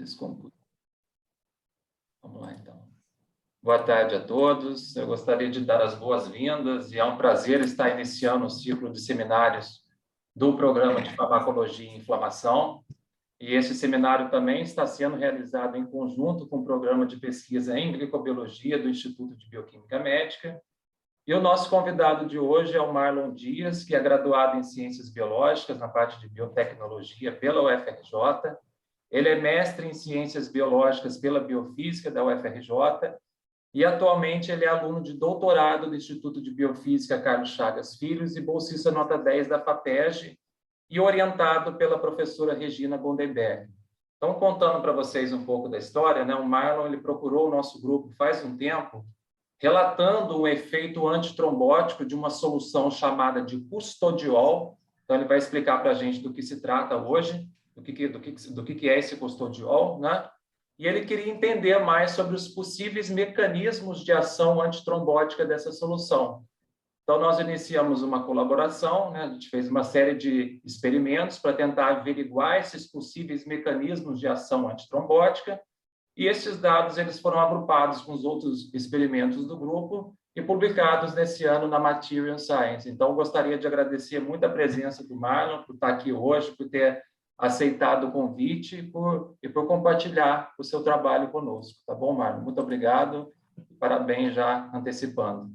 Desculpa. Vamos lá, então. Boa tarde a todos. Eu gostaria de dar as boas-vindas e é um prazer estar iniciando o ciclo de seminários do Programa de Farmacologia e Inflamação. E esse seminário também está sendo realizado em conjunto com o Programa de Pesquisa em Glicobiologia do Instituto de Bioquímica Médica. E o nosso convidado de hoje é o Marlon Dias, que é graduado em Ciências Biológicas, na parte de Biotecnologia pela UFRJ. Ele é mestre em Ciências Biológicas pela Biofísica da UFRJ e atualmente ele é aluno de doutorado do Instituto de Biofísica Carlos Chagas Filhos e bolsista nota 10 da FAPERJ e orientado pela professora Regina Gondenberg. Então, contando para vocês um pouco da história, né, o Marlon ele procurou o nosso grupo faz um tempo, relatando um efeito antitrombótico de uma solução chamada de custodiol. Então, ele vai explicar para a gente do que se trata hoje, do que é esse custodiol, né? E ele queria entender mais sobre os possíveis mecanismos de ação antitrombótica dessa solução. Então, nós iniciamos uma colaboração, né? A gente fez uma série de experimentos para tentar averiguar esses possíveis mecanismos de ação antitrombótica, e esses dados eles foram agrupados com os outros experimentos do grupo e publicados nesse ano na Material Science. Então, gostaria de agradecer muito a presença do Marlon, por estar aqui hoje, por ter aceitado o convite e por compartilhar o seu trabalho conosco. Tá bom, Marlon? Muito obrigado e parabéns já antecipando.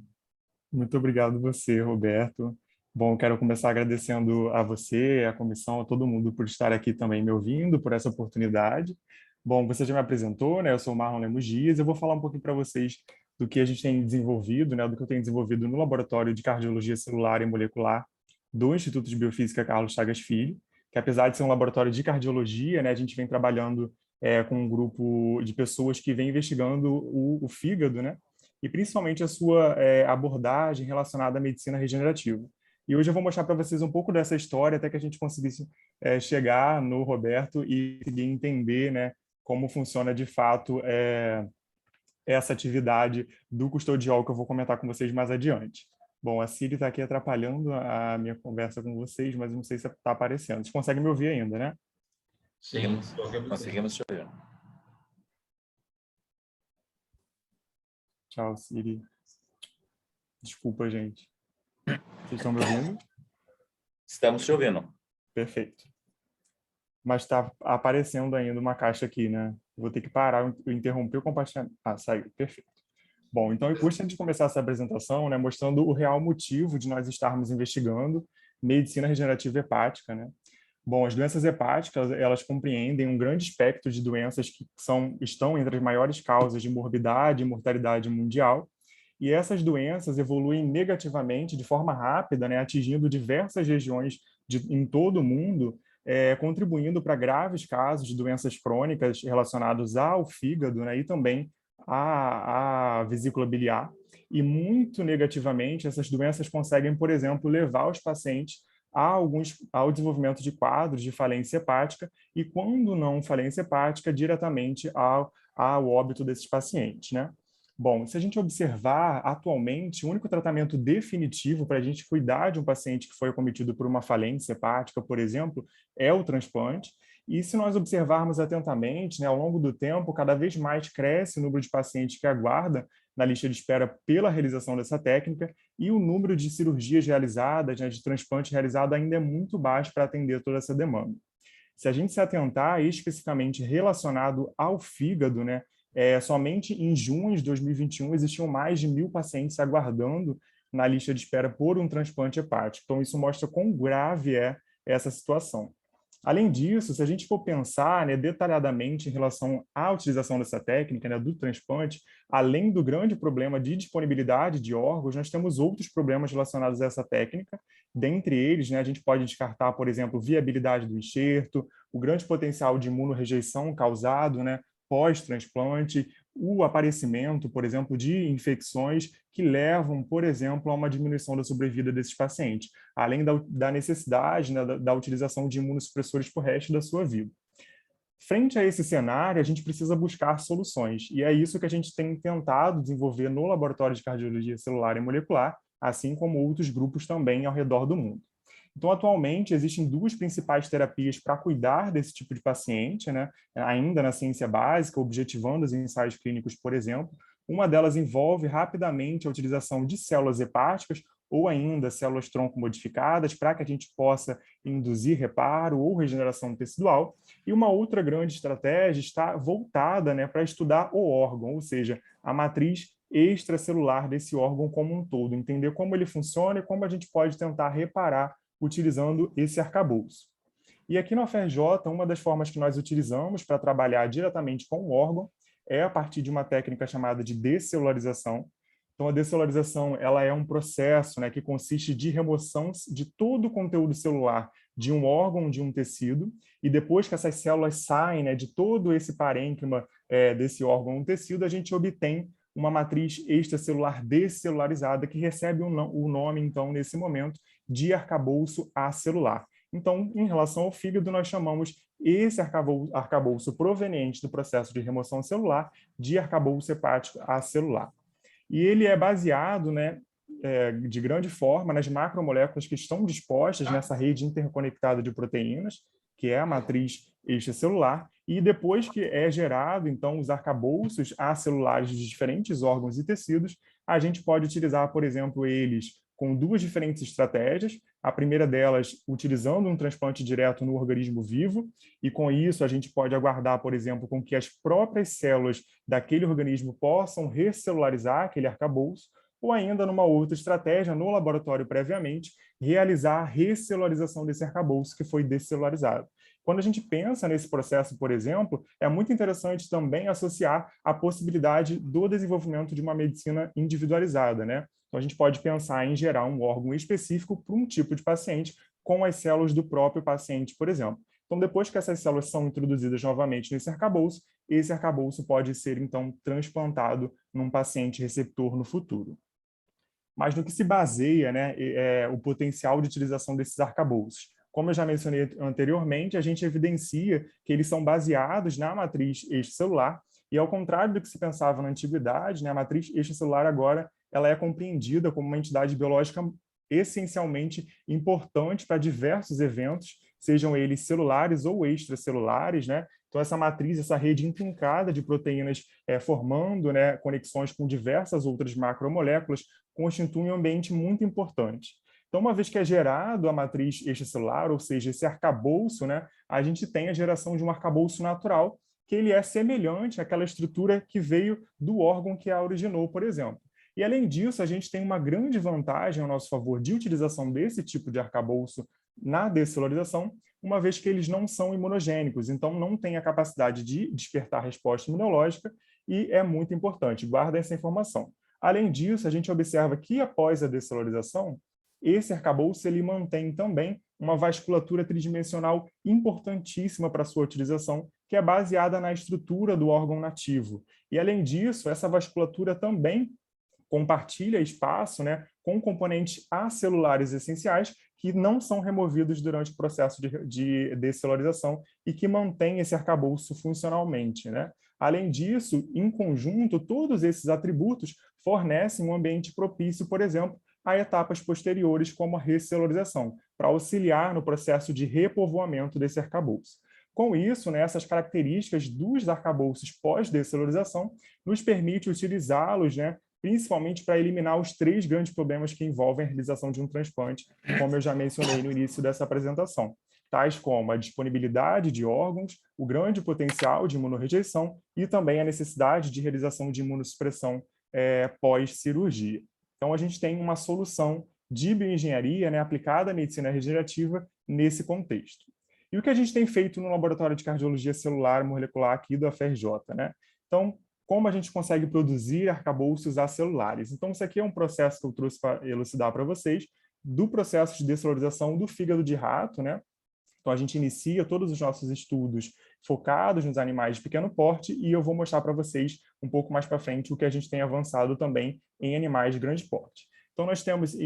Muito obrigado você, Roberto. Bom, quero começar agradecendo a você, a comissão, a todo mundo por estar aqui também me ouvindo, por essa oportunidade. Bom, você já me apresentou, né? Eu sou o Marlon Lemos Dias. Eu vou falar um pouquinho para vocês do que a gente tem desenvolvido, né? Do que eu tenho desenvolvido no Laboratório de Cardiologia Celular e Molecular do Instituto de Biofísica Carlos Chagas Filho, que apesar de ser um laboratório de cardiologia, né? A gente vem trabalhando com um grupo de pessoas que vem investigando o fígado, né? E principalmente a sua abordagem relacionada à medicina regenerativa. E hoje eu vou mostrar para vocês um pouco dessa história, até que a gente conseguisse chegar no Roberto e conseguir entender, né, como funciona de fato essa atividade do custodiol que eu vou comentar com vocês mais adiante. Bom, a Siri está aqui atrapalhando a minha conversa com vocês, mas não sei se está aparecendo. Vocês conseguem me ouvir ainda, né? Sim, conseguimos te ouvir. Tchau, Siri. Desculpa, gente. Vocês estão me ouvindo? Estamos te ouvindo. Perfeito. Mas está aparecendo ainda uma caixa aqui, né? Vou ter que parar, interromper o compartilhamento. Ah, saiu. Perfeito. Bom, então eu gostaria de começar essa apresentação, né, mostrando o real motivo de nós estarmos investigando medicina regenerativa hepática, né? Bom, as doenças hepáticas, elas compreendem um grande espectro de doenças que estão entre as maiores causas de morbidade e mortalidade mundial, e essas doenças evoluem negativamente de forma rápida, né, atingindo diversas regiões em todo o mundo, contribuindo para graves casos de doenças crônicas relacionados ao fígado, né, e também à vesícula biliar. E muito negativamente, essas doenças conseguem, por exemplo, levar os pacientes ao desenvolvimento de quadros de falência hepática e, quando não falência hepática, diretamente ao óbito desses pacientes, né? Bom, se a gente observar, atualmente, o único tratamento definitivo para a gente cuidar de um paciente que foi acometido por uma falência hepática, por exemplo, é o transplante. E se nós observarmos atentamente, né, ao longo do tempo, cada vez mais cresce o número de pacientes que aguarda na lista de espera pela realização dessa técnica e o número de cirurgias realizadas, né, de transplante realizado ainda é muito baixo para atender toda essa demanda. Se a gente se atentar especificamente relacionado ao fígado, né, somente em junho de 2021 existiam mais de 1.000 pacientes aguardando na lista de espera por um transplante hepático. Então, isso mostra quão grave é essa situação. Além disso, se a gente for pensar, né, detalhadamente em relação à utilização dessa técnica, né, do transplante, além do grande problema de disponibilidade de órgãos, nós temos outros problemas relacionados a essa técnica. Dentre eles, né, a gente pode descartar, por exemplo, viabilidade do enxerto, o grande potencial de imunorrejeição causado, né, pós-transplante, o aparecimento, por exemplo, de infecções que levam, por exemplo, a uma diminuição da sobrevida desses pacientes, além da necessidade, né, da utilização de imunossupressores para o resto da sua vida. Frente a esse cenário, a gente precisa buscar soluções, e é isso que a gente tem tentado desenvolver no Laboratório de Cardiologia Celular e Molecular, assim como outros grupos também ao redor do mundo. Então, atualmente, existem duas principais terapias para cuidar desse tipo de paciente, né? Ainda na ciência básica, objetivando os ensaios clínicos, por exemplo. Uma delas envolve rapidamente a utilização de células hepáticas ou ainda células-tronco modificadas para que a gente possa induzir reparo ou regeneração tecidual. E uma outra grande estratégia está voltada, né, para estudar o órgão, ou seja, a matriz extracelular desse órgão como um todo, entender como ele funciona e como a gente pode tentar reparar utilizando esse arcabouço. E aqui na UFRJ, uma das formas que nós utilizamos para trabalhar diretamente com o órgão é a partir de uma técnica chamada de descelularização. Então, a descelularização ela é um processo, né, que consiste de remoção de todo o conteúdo celular de um órgão, de um tecido, e depois que essas células saem, né, de todo esse parênquima desse órgão ou tecido, a gente obtém uma matriz extracelular descelularizada que recebe o nome, então, nesse momento, de arcabouço acelular. Então, em relação ao fígado, nós chamamos esse arcabouço proveniente do processo de remoção celular de arcabouço hepático acelular. E ele é baseado, né, de grande forma nas macromoléculas que estão dispostas nessa rede interconectada de proteínas, que é a matriz extracelular, e depois que é gerado, então, os arcabouços acelulares de diferentes órgãos e tecidos, a gente pode utilizar, por exemplo, eles com duas diferentes estratégias. A primeira delas, utilizando um transplante direto no organismo vivo, e com isso a gente pode aguardar, por exemplo, com que as próprias células daquele organismo possam recelularizar aquele arcabouço, ou ainda numa outra estratégia, no laboratório previamente, realizar a recelularização desse arcabouço que foi descelularizado. Quando a gente pensa nesse processo, por exemplo, é muito interessante também associar a possibilidade do desenvolvimento de uma medicina individualizada, né? Então, a gente pode pensar em gerar um órgão específico para um tipo de paciente com as células do próprio paciente, por exemplo. Então, depois que essas células são introduzidas novamente nesse arcabouço, esse arcabouço pode ser, então, transplantado num paciente receptor no futuro. Mas no que se baseia, né, o potencial de utilização desses arcabouços? Como eu já mencionei anteriormente, a gente evidencia que eles são baseados na matriz extracelular, e ao contrário do que se pensava na antiguidade, né, a matriz extracelular agora ela é compreendida como uma entidade biológica essencialmente importante para diversos eventos, sejam eles celulares ou extracelulares, né? Então, essa matriz, essa rede intrincada de proteínas formando, né, conexões com diversas outras macromoléculas, constitui um ambiente muito importante. Então, uma vez que é gerado a matriz extracelular, ou seja, esse arcabouço, né, a gente tem a geração de um arcabouço natural, que ele é semelhante àquela estrutura que veio do órgão que a originou, por exemplo. E, além disso, a gente tem uma grande vantagem ao nosso favor de utilização desse tipo de arcabouço na descelularização, uma vez que eles não são imunogênicos, então não tem a capacidade de despertar resposta imunológica, e é muito importante, guarda essa informação. Além disso, a gente observa que, após a descelularização, esse arcabouço ele mantém também uma vasculatura tridimensional importantíssima para sua utilização, que é baseada na estrutura do órgão nativo. E, além disso, essa vasculatura também compartilha espaço, né, com componentes acelulares essenciais que não são removidos durante o processo de descelularização e que mantém esse arcabouço funcionalmente, né? Além disso, em conjunto, todos esses atributos fornecem um ambiente propício, por exemplo, a etapas posteriores, como a recelularização, para auxiliar no processo de repovoamento desse arcabouço. Com isso, né, essas características dos arcabouços pós-descelularização nos permite utilizá-los, né, principalmente para eliminar os 3 grandes problemas que envolvem a realização de um transplante, como eu já mencionei no início dessa apresentação, tais como a disponibilidade de órgãos, o grande potencial de imunorrejeição e também a necessidade de realização de imunossupressão pós-cirurgia. Então, a gente tem uma solução de bioengenharia, né, aplicada à medicina regenerativa nesse contexto. E o que a gente tem feito no Laboratório de Cardiologia Celular e Molecular aqui da UFRJ, né? Então, como a gente consegue produzir arcabouços acelulares? Então, isso aqui é um processo que eu trouxe para elucidar para vocês, do processo de descelularização do fígado de rato, né? Então, a gente inicia todos os nossos estudos focados nos animais de pequeno porte, e eu vou mostrar para vocês um pouco mais para frente o que a gente tem avançado também em animais de grande porte. Então, nós temos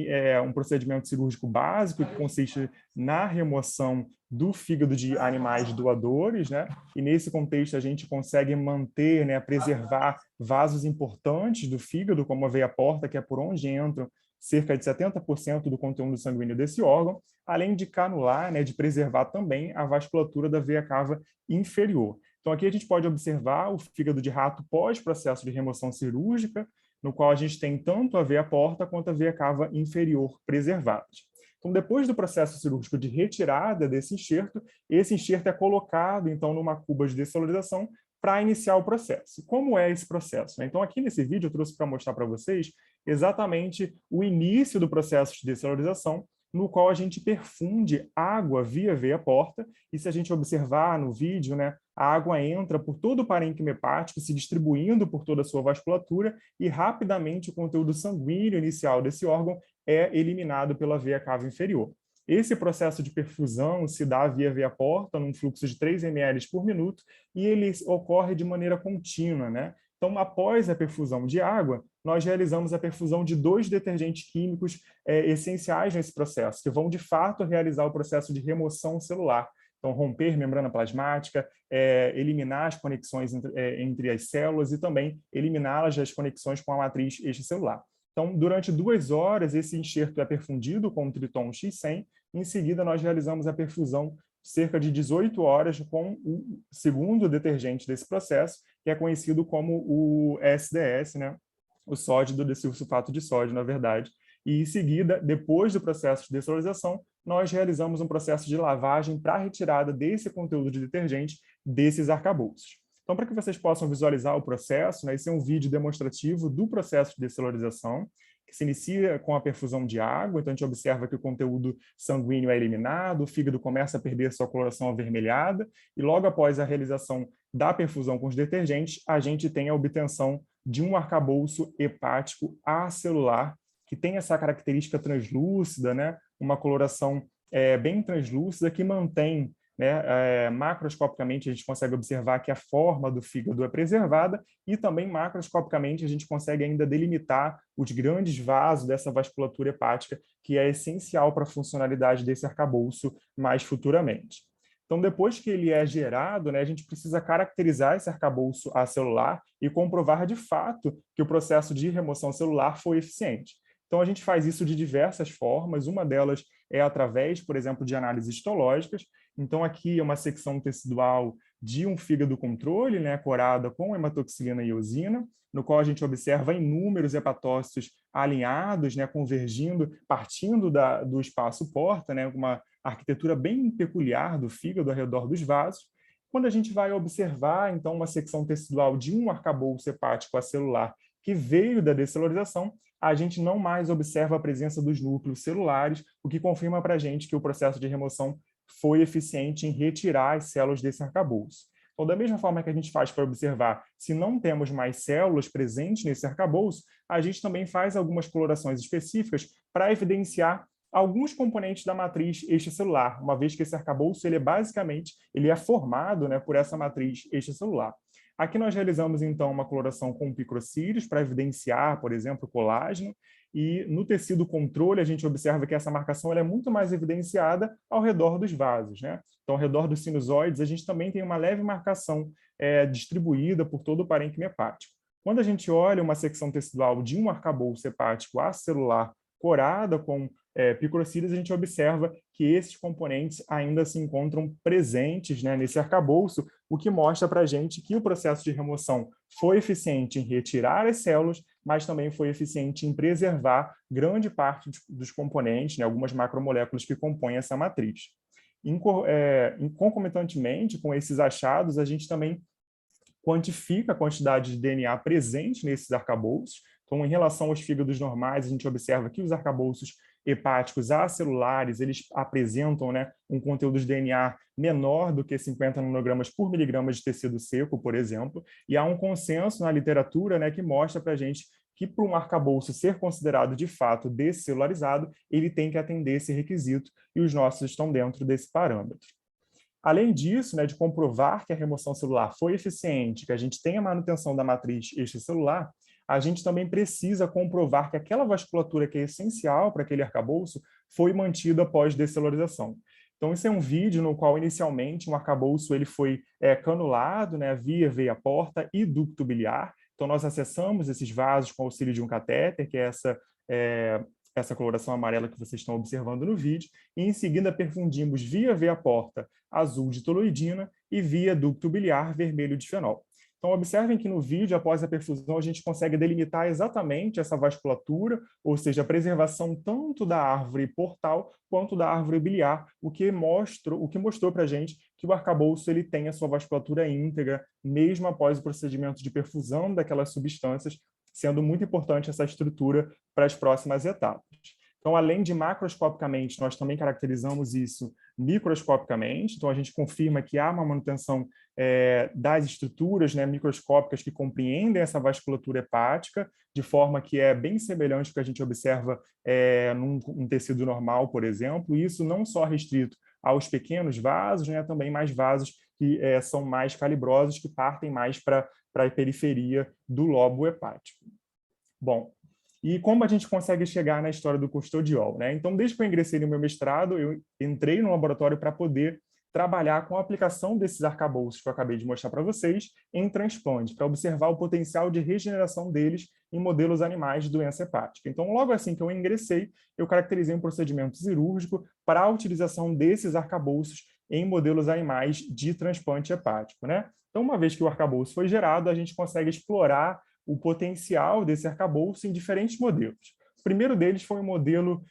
um procedimento cirúrgico básico que consiste na remoção do fígado de animais doadores, né? E nesse contexto a gente consegue manter, né, preservar vasos importantes do fígado, como a veia porta, que é por onde entram cerca de 70% do conteúdo sanguíneo desse órgão, além de canular, né, de preservar também a vasculatura da veia cava inferior. Então, aqui a gente pode observar o fígado de rato pós-processo de remoção cirúrgica, no qual a gente tem tanto a veia porta quanto a veia cava inferior preservadas. Então, depois do processo cirúrgico de retirada desse enxerto, esse enxerto é colocado, então, numa cuba de descelularização para iniciar o processo. Como é esse processo? Então, aqui nesse vídeo, eu trouxe para mostrar para vocês exatamente o início do processo de descelularização, no qual a gente perfunde água via veia porta, e se a gente observar no vídeo, né, a água entra por todo o parênquima hepático, se distribuindo por toda a sua vasculatura, e rapidamente o conteúdo sanguíneo inicial desse órgão é eliminado pela veia cava inferior. Esse processo de perfusão se dá via veia porta, num fluxo de 3 ml por minuto, e ele ocorre de maneira contínua, né? Então, após a perfusão de água, nós realizamos a perfusão de 2 detergentes químicos essenciais nesse processo, que vão, de fato, realizar o processo de remoção celular. Então, romper membrana plasmática, eliminar as conexões entre as células e também eliminá-las das conexões com a matriz extracelular. Então, durante 2 horas, esse enxerto é perfundido com o Triton X100. Em seguida, nós realizamos a perfusão cerca de 18 horas com o segundo detergente desse processo, que é conhecido como o SDS, né? O sódio do sulfato de sódio, na verdade. E, em seguida, depois do processo de dessalinização, nós realizamos um processo de lavagem para a retirada desse conteúdo de detergente desses arcabouços. Então, para que vocês possam visualizar o processo, né, esse é um vídeo demonstrativo do processo de descelularização, que se inicia com a perfusão de água. Então, a gente observa que o conteúdo sanguíneo é eliminado, o fígado começa a perder sua coloração avermelhada, e logo após a realização da perfusão com os detergentes, a gente tem a obtenção de um arcabouço hepático acelular, que tem essa característica translúcida, né, uma coloração bem translúcida, que mantém, né, macroscopicamente a gente consegue observar que a forma do fígado é preservada, e também macroscopicamente a gente consegue ainda delimitar os grandes vasos dessa vasculatura hepática, que é essencial para a funcionalidade desse arcabouço mais futuramente. Então, depois que ele é gerado, né, a gente precisa caracterizar esse arcabouço acelular e comprovar de fato que o processo de remoção celular foi eficiente. Então, a gente faz isso de diversas formas. Uma delas é através, por exemplo, de análises histológicas. Então, aqui é uma secção tecidual de um fígado controle, né, corada com hematoxilina e eosina, no qual a gente observa inúmeros hepatócitos alinhados, né, convergindo, partindo do espaço porta, né, uma arquitetura bem peculiar do fígado ao redor dos vasos. Quando a gente vai observar, então, uma secção tecidual de um arcabouço hepático acelular que veio da descelularização, a gente não mais observa a presença dos núcleos celulares, o que confirma para a gente que o processo de remoção foi eficiente em retirar as células desse arcabouço. Então, da mesma forma que a gente faz para observar se não temos mais células presentes nesse arcabouço, a gente também faz algumas colorações específicas para evidenciar alguns componentes da matriz extracelular, uma vez que esse arcabouço ele é formado, né, por essa matriz extracelular. Aqui nós realizamos, então, uma coloração com picrocílios para evidenciar, por exemplo, colágeno, e no tecido controle a gente observa que essa marcação ela é muito mais evidenciada ao redor dos vasos, né? Então, ao redor dos sinusoides, a gente também tem uma leve marcação distribuída por todo o parênquima hepático. Quando a gente olha uma secção tecidual de um arcabouço hepático acelular corada com picrocílios, a gente observa que esses componentes ainda se encontram presentes, né, nesse arcabouço, o que mostra para a gente que o processo de remoção foi eficiente em retirar as células, mas também foi eficiente em preservar grande parte dos componentes, né, algumas macromoléculas que compõem essa matriz. Concomitantemente com esses achados, a gente também quantifica a quantidade de DNA presente nesses arcabouços. Então, em relação aos fígados normais, a gente observa que os arcabouços hepáticos acelulares, eles apresentam, né, um conteúdo de DNA menor do que 50 nanogramas por miligrama de tecido seco, por exemplo, e há um consenso na literatura, né, que mostra para a gente que para um arcabouço ser considerado de fato descelularizado, ele tem que atender esse requisito, e os nossos estão dentro desse parâmetro. Além disso, né, de comprovar que a remoção celular foi eficiente, que a gente tem a manutenção da matriz extracelular, a gente também precisa comprovar que aquela vasculatura que é essencial para aquele arcabouço foi mantida após descelularização. Então, esse é um vídeo no qual, inicialmente, um arcabouço ele foi canulado, né, via veia porta e ducto biliar. Então, nós acessamos esses vasos com auxílio de um catéter, que é essa essa coloração amarela que vocês estão observando no vídeo, e em seguida perfundimos via veia porta azul de toloidina e via ducto biliar vermelho de fenol. Então, observem que no vídeo, após a perfusão, a gente consegue delimitar exatamente essa vasculatura, ou seja, a preservação tanto da árvore portal quanto da árvore biliar, o que mostrou para a gente que o arcabouço ele tem a sua vasculatura íntegra, mesmo após o procedimento de perfusão daquelas substâncias, sendo muito importante essa estrutura para as próximas etapas. Então, além de macroscopicamente, nós também caracterizamos isso microscopicamente. Então, a gente confirma que há uma manutenção das estruturas, né, microscópicas que compreendem essa vasculatura hepática, de forma que é bem semelhante ao que a gente observa num tecido normal, por exemplo. Isso não só restrito aos pequenos vasos, né, também mais vasos que são mais calibrosos, que partem mais para a periferia do lobo hepático. Bom, e como a gente consegue chegar na história do custodiol, né? Então, desde que eu ingressei no meu mestrado, eu entrei no laboratório para poder trabalhar com a aplicação desses arcabouços que eu acabei de mostrar para vocês em transplante, para observar o potencial de regeneração deles em modelos animais de doença hepática. Então, logo assim que eu ingressei, eu caracterizei um procedimento cirúrgico para a utilização desses arcabouços em modelos animais de transplante hepático, né? Então, uma vez que o arcabouço foi gerado, a gente consegue explorar o potencial desse arcabouço em diferentes modelos. O primeiro deles foi um modelo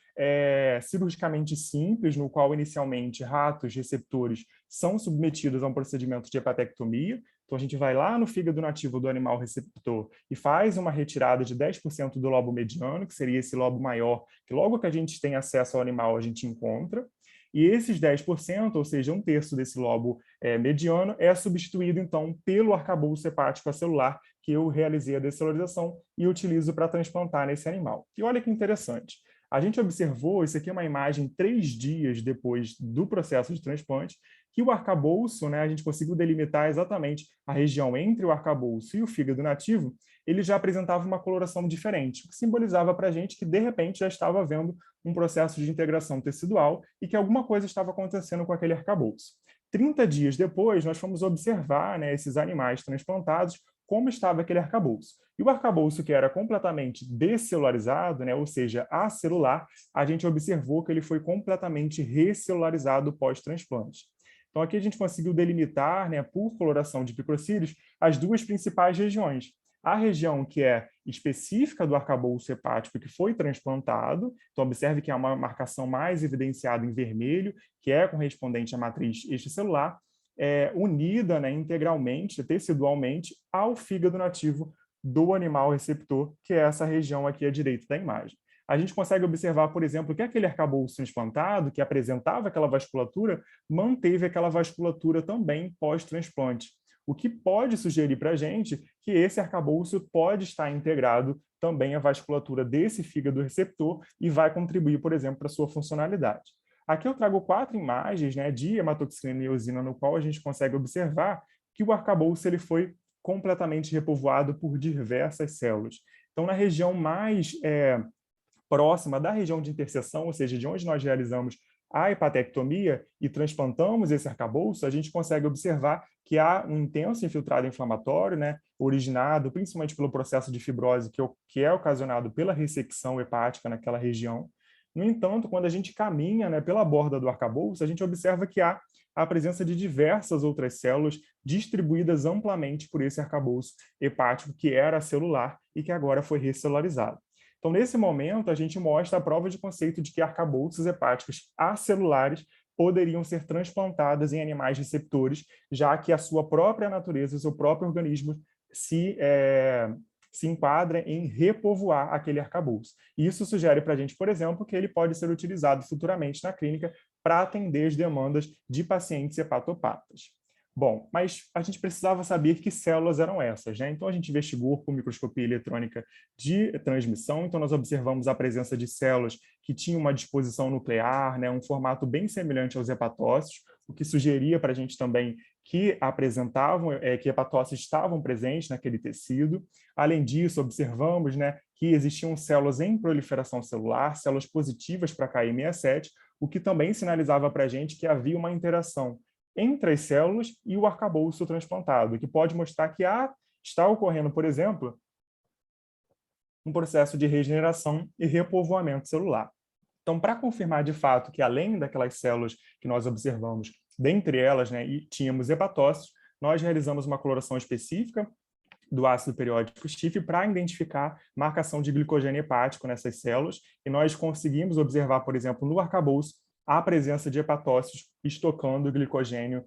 cirurgicamente simples, no qual inicialmente ratos receptores são submetidos a um procedimento de hepatectomia. Então a gente vai lá no fígado nativo do animal receptor e faz uma retirada de 10% do lobo mediano, que seria esse lobo maior, que logo que a gente tem acesso ao animal a gente encontra. E esses 10%, ou seja, 1/3 desse lobo mediano, é substituído, então, pelo arcabouço hepático acelular, que eu realizei a descelularização e utilizo para transplantar nesse animal. E olha que interessante. A gente observou, isso aqui é uma imagem 3 dias depois do processo de transplante, que o arcabouço, né, a gente conseguiu delimitar exatamente a região entre o arcabouço e o fígado nativo, ele já apresentava uma coloração diferente, o que simbolizava para a gente que, de repente, já estava havendo um processo de integração tecidual e que alguma coisa estava acontecendo com aquele arcabouço. 30 dias depois, nós fomos observar, né, esses animais transplantados, como estava aquele arcabouço. E o arcabouço que era completamente descelularizado, né, ou seja, acelular, a gente observou que ele foi completamente recelularizado pós-transplante. Então, aqui a gente conseguiu delimitar, né, por coloração de microcílios, as duas principais regiões. A região que é específica do arcabouço hepático que foi transplantado, então observe que há uma marcação mais evidenciada em vermelho, que é correspondente à matriz extracelular, unida, né, integralmente, tecidualmente, ao fígado nativo do animal receptor, que é essa região aqui à direita da imagem. A gente consegue observar, por exemplo, que aquele arcabouço transplantado, que apresentava aquela vasculatura, manteve aquela vasculatura também pós-transplante, o que pode sugerir para a gente que esse arcabouço pode estar integrado também à vasculatura desse fígado receptor e vai contribuir, por exemplo, para a sua funcionalidade. Aqui eu trago 4 imagens, né, de hematoxilina e eosina, no qual a gente consegue observar que o arcabouço ele foi completamente repovoado por diversas células. Então, na região mais próxima da região de interseção, ou seja, de onde nós realizamos a hepatectomia e transplantamos esse arcabouço, a gente consegue observar que há um intenso infiltrado inflamatório, né, originado principalmente pelo processo de fibrose que é ocasionado pela ressecção hepática naquela região. No entanto, quando a gente caminha, né, pela borda do arcabouço, a gente observa que há a presença de diversas outras células distribuídas amplamente por esse arcabouço hepático que era celular e que agora foi recelularizado. Então, nesse momento, a gente mostra a prova de conceito de que arcabouços hepáticos acelulares poderiam ser transplantadas em animais receptores, já que a sua própria natureza, o seu próprio organismo se enquadra em repovoar aquele arcabouço. Isso sugere para a gente, por exemplo, que ele pode ser utilizado futuramente na clínica para atender as demandas de pacientes hepatopatas. Bom, mas a gente precisava saber que células eram essas, né? Então a gente investigou com microscopia eletrônica de transmissão, então nós observamos a presença de células que tinham uma disposição nuclear, né? Um formato bem semelhante aos hepatócitos, o que sugeria para a gente também que apresentavam, que hepatócitos estavam presentes naquele tecido. Além disso, observamos, né, que existiam células em proliferação celular, células positivas para KM67, o que também sinalizava para a gente que havia uma interação entre as células e o arcabouço transplantado, que pode mostrar que está ocorrendo, por exemplo, um processo de regeneração e repovoamento celular. Então, para confirmar de fato que além daquelas células que nós observamos, dentre elas, né, e tínhamos hepatócitos, nós realizamos uma coloração específica do ácido periódico STIF para identificar marcação de glicogênio hepático nessas células, e nós conseguimos observar, por exemplo, no arcabouço, a presença de hepatócitos estocando glicogênio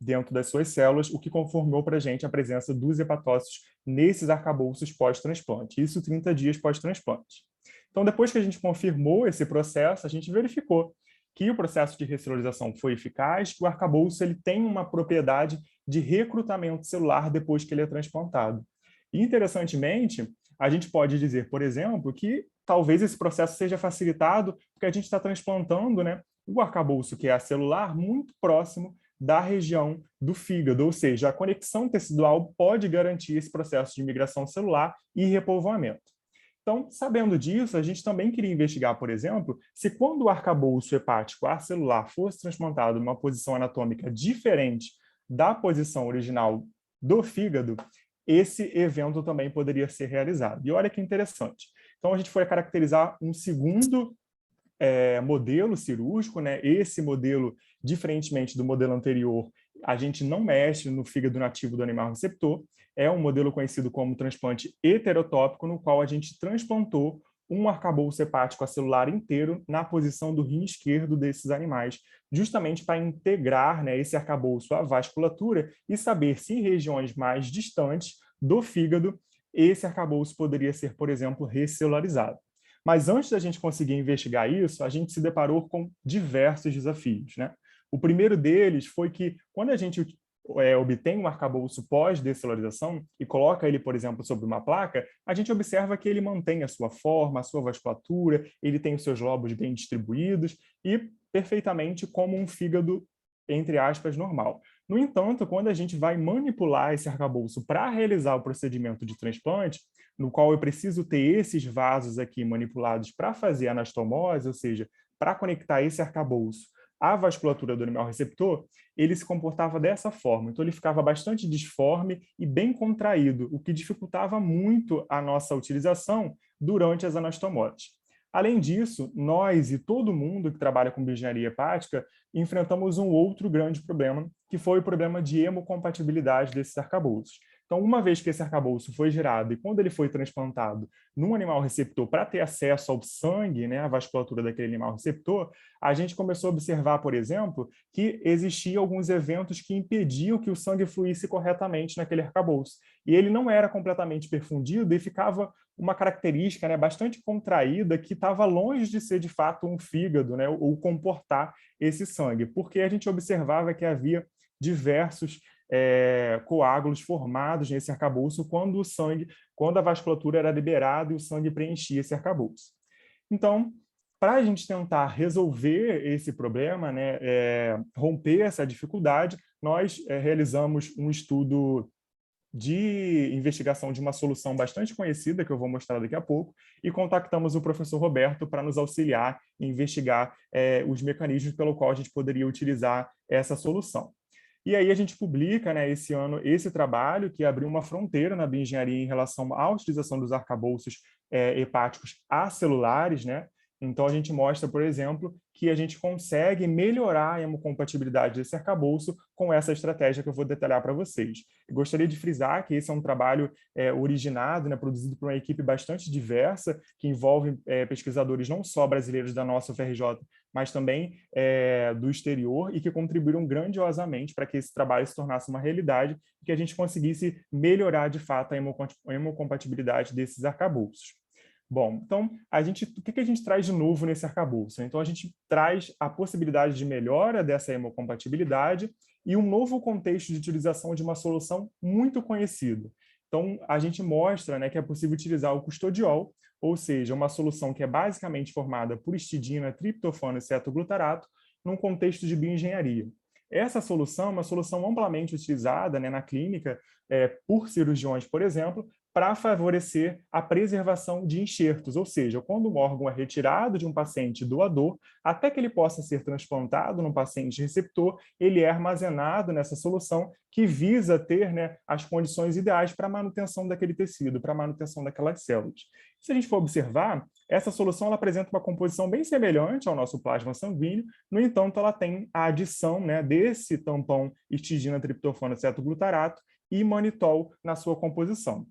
dentro das suas células, o que confirmou para a gente a presença dos hepatócitos nesses arcabouços pós-transplante, isso 30 dias pós-transplante. Então, depois que a gente confirmou esse processo, a gente verificou que o processo de recelularização foi eficaz, que o arcabouço ele tem uma propriedade de recrutamento celular depois que ele é transplantado. E, interessantemente, a gente pode dizer, por exemplo, que talvez esse processo seja facilitado porque a gente está transplantando, né, o arcabouço, que é celular, muito próximo da região do fígado, ou seja, a conexão tecidual pode garantir esse processo de migração celular e repovoamento. Então, sabendo disso, a gente também queria investigar, por exemplo, se quando o arcabouço hepático acelular fosse transplantado numa posição anatômica diferente da posição original do fígado, esse evento também poderia ser realizado. E olha que interessante. Então, a gente foi caracterizar um segundo modelo cirúrgico, né? Esse modelo, diferentemente do modelo anterior, a gente não mexe no fígado nativo do animal receptor, é um modelo conhecido como transplante heterotópico, no qual a gente transplantou um arcabouço hepático acelular inteiro na posição do rim esquerdo desses animais, justamente para integrar, né, esse arcabouço à vasculatura e saber se em regiões mais distantes do fígado esse arcabouço poderia ser, por exemplo, recelularizado. Mas antes da gente conseguir investigar isso, a gente se deparou com diversos desafios, né? O primeiro deles foi que, quando a gente obtém um arcabouço pós-descelularização e coloca ele, por exemplo, sobre uma placa, a gente observa que ele mantém a sua forma, a sua vasculatura, ele tem os seus lobos bem distribuídos e perfeitamente como um fígado, entre aspas, normal. No entanto, quando a gente vai manipular esse arcabouço para realizar o procedimento de transplante, no qual eu preciso ter esses vasos aqui manipulados para fazer a anastomose, ou seja, para conectar esse arcabouço à vasculatura do animal receptor, ele se comportava dessa forma. Então, ele ficava bastante disforme e bem contraído, o que dificultava muito a nossa utilização durante as anastomoses. Além disso, nós e todo mundo que trabalha com bioengenharia hepática enfrentamos um outro grande problema, que foi o problema de hemocompatibilidade desses arcabouços. Então, uma vez que esse arcabouço foi gerado e quando ele foi transplantado num animal receptor para ter acesso ao sangue, né, à vasculatura daquele animal receptor, a gente começou a observar, por exemplo, que existiam alguns eventos que impediam que o sangue fluísse corretamente naquele arcabouço. E ele não era completamente perfundido e ficava uma característica, né, bastante contraída que estava longe de ser, de fato, um fígado, né, ou comportar esse sangue, porque a gente observava que havia diversos coágulos formados nesse arcabouço quando a vasculatura era liberada e o sangue preenchia esse arcabouço. Então, para a gente tentar resolver esse problema, né, romper essa dificuldade, nós realizamos um estudo de investigação de uma solução bastante conhecida, que eu vou mostrar daqui a pouco, e contactamos o professor Roberto para nos auxiliar em investigar os mecanismos pelo qual a gente poderia utilizar essa solução. E aí a gente publica, né, esse ano esse trabalho que abriu uma fronteira na bioengenharia em relação à utilização dos arcabouços hepáticos acelulares, né? Então a gente mostra, por exemplo, que a gente consegue melhorar a hemocompatibilidade desse arcabouço com essa estratégia que eu vou detalhar para vocês. Eu gostaria de frisar que esse é um trabalho originado, né, produzido por uma equipe bastante diversa, que envolve pesquisadores não só brasileiros da nossa UFRJ, mas também do exterior, e que contribuíram grandiosamente para que esse trabalho se tornasse uma realidade e que a gente conseguisse melhorar, de fato, a hemocompatibilidade desses arcabouços. Bom, então, o que a gente traz de novo nesse arcabouço? Então, a gente traz a possibilidade de melhora dessa hemocompatibilidade e um novo contexto de utilização de uma solução muito conhecida. Então, a gente mostra, né, que é possível utilizar o custodiol, ou seja, uma solução que é basicamente formada por histidina, triptofano e cetoglutarato, num contexto de bioengenharia. Essa solução é uma solução amplamente utilizada, né, na clínica por cirurgiões, por exemplo, para favorecer a preservação de enxertos, ou seja, quando um órgão é retirado de um paciente doador, até que ele possa ser transplantado num paciente receptor, ele é armazenado nessa solução que visa ter, né, as condições ideais para a manutenção daquele tecido, para a manutenção daquelas células. Se a gente for observar, essa solução ela apresenta uma composição bem semelhante ao nosso plasma sanguíneo, no entanto, ela tem a adição, né, desse tampão histidina, triptofano, cetoglutarato e manitol na sua composição.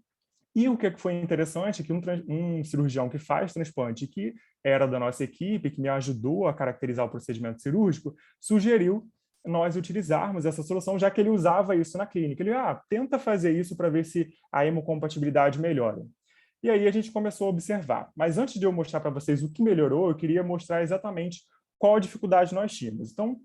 E o que foi interessante é que um cirurgião que faz transplante, que era da nossa equipe, que me ajudou a caracterizar o procedimento cirúrgico, sugeriu nós utilizarmos essa solução, já que ele usava isso na clínica. Ele, tenta fazer isso para ver se a hemocompatibilidade melhora. E aí a gente começou a observar. Mas antes de eu mostrar para vocês o que melhorou, eu queria mostrar exatamente qual a dificuldade nós tínhamos. Então,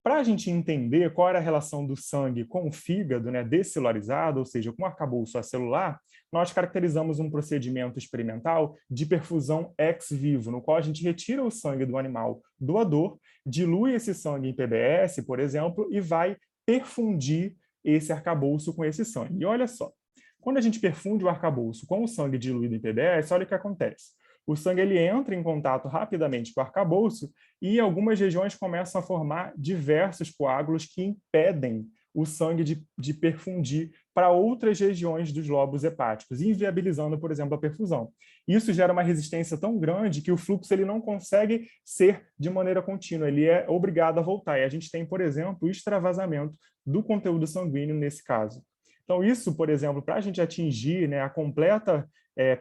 para a gente entender qual era a relação do sangue com o fígado, né, descelularizado, ou seja, com o arcabouço acelular, nós caracterizamos um procedimento experimental de perfusão ex vivo, no qual a gente retira o sangue do animal doador, dilui esse sangue em PBS, por exemplo, e vai perfundir esse arcabouço com esse sangue. E olha só, quando a gente perfunde o arcabouço com o sangue diluído em PBS, olha o que acontece. O sangue ele entra em contato rapidamente com o arcabouço e algumas regiões começam a formar diversos coágulos que impedem o sangue de perfundir para outras regiões dos lobos hepáticos, inviabilizando, por exemplo, a perfusão. Isso gera uma resistência tão grande que o fluxo ele não consegue ser de maneira contínua, ele é obrigado a voltar. E a gente tem, por exemplo, o extravasamento do conteúdo sanguíneo nesse caso. Então, isso, por exemplo, para a gente atingir, né, a completa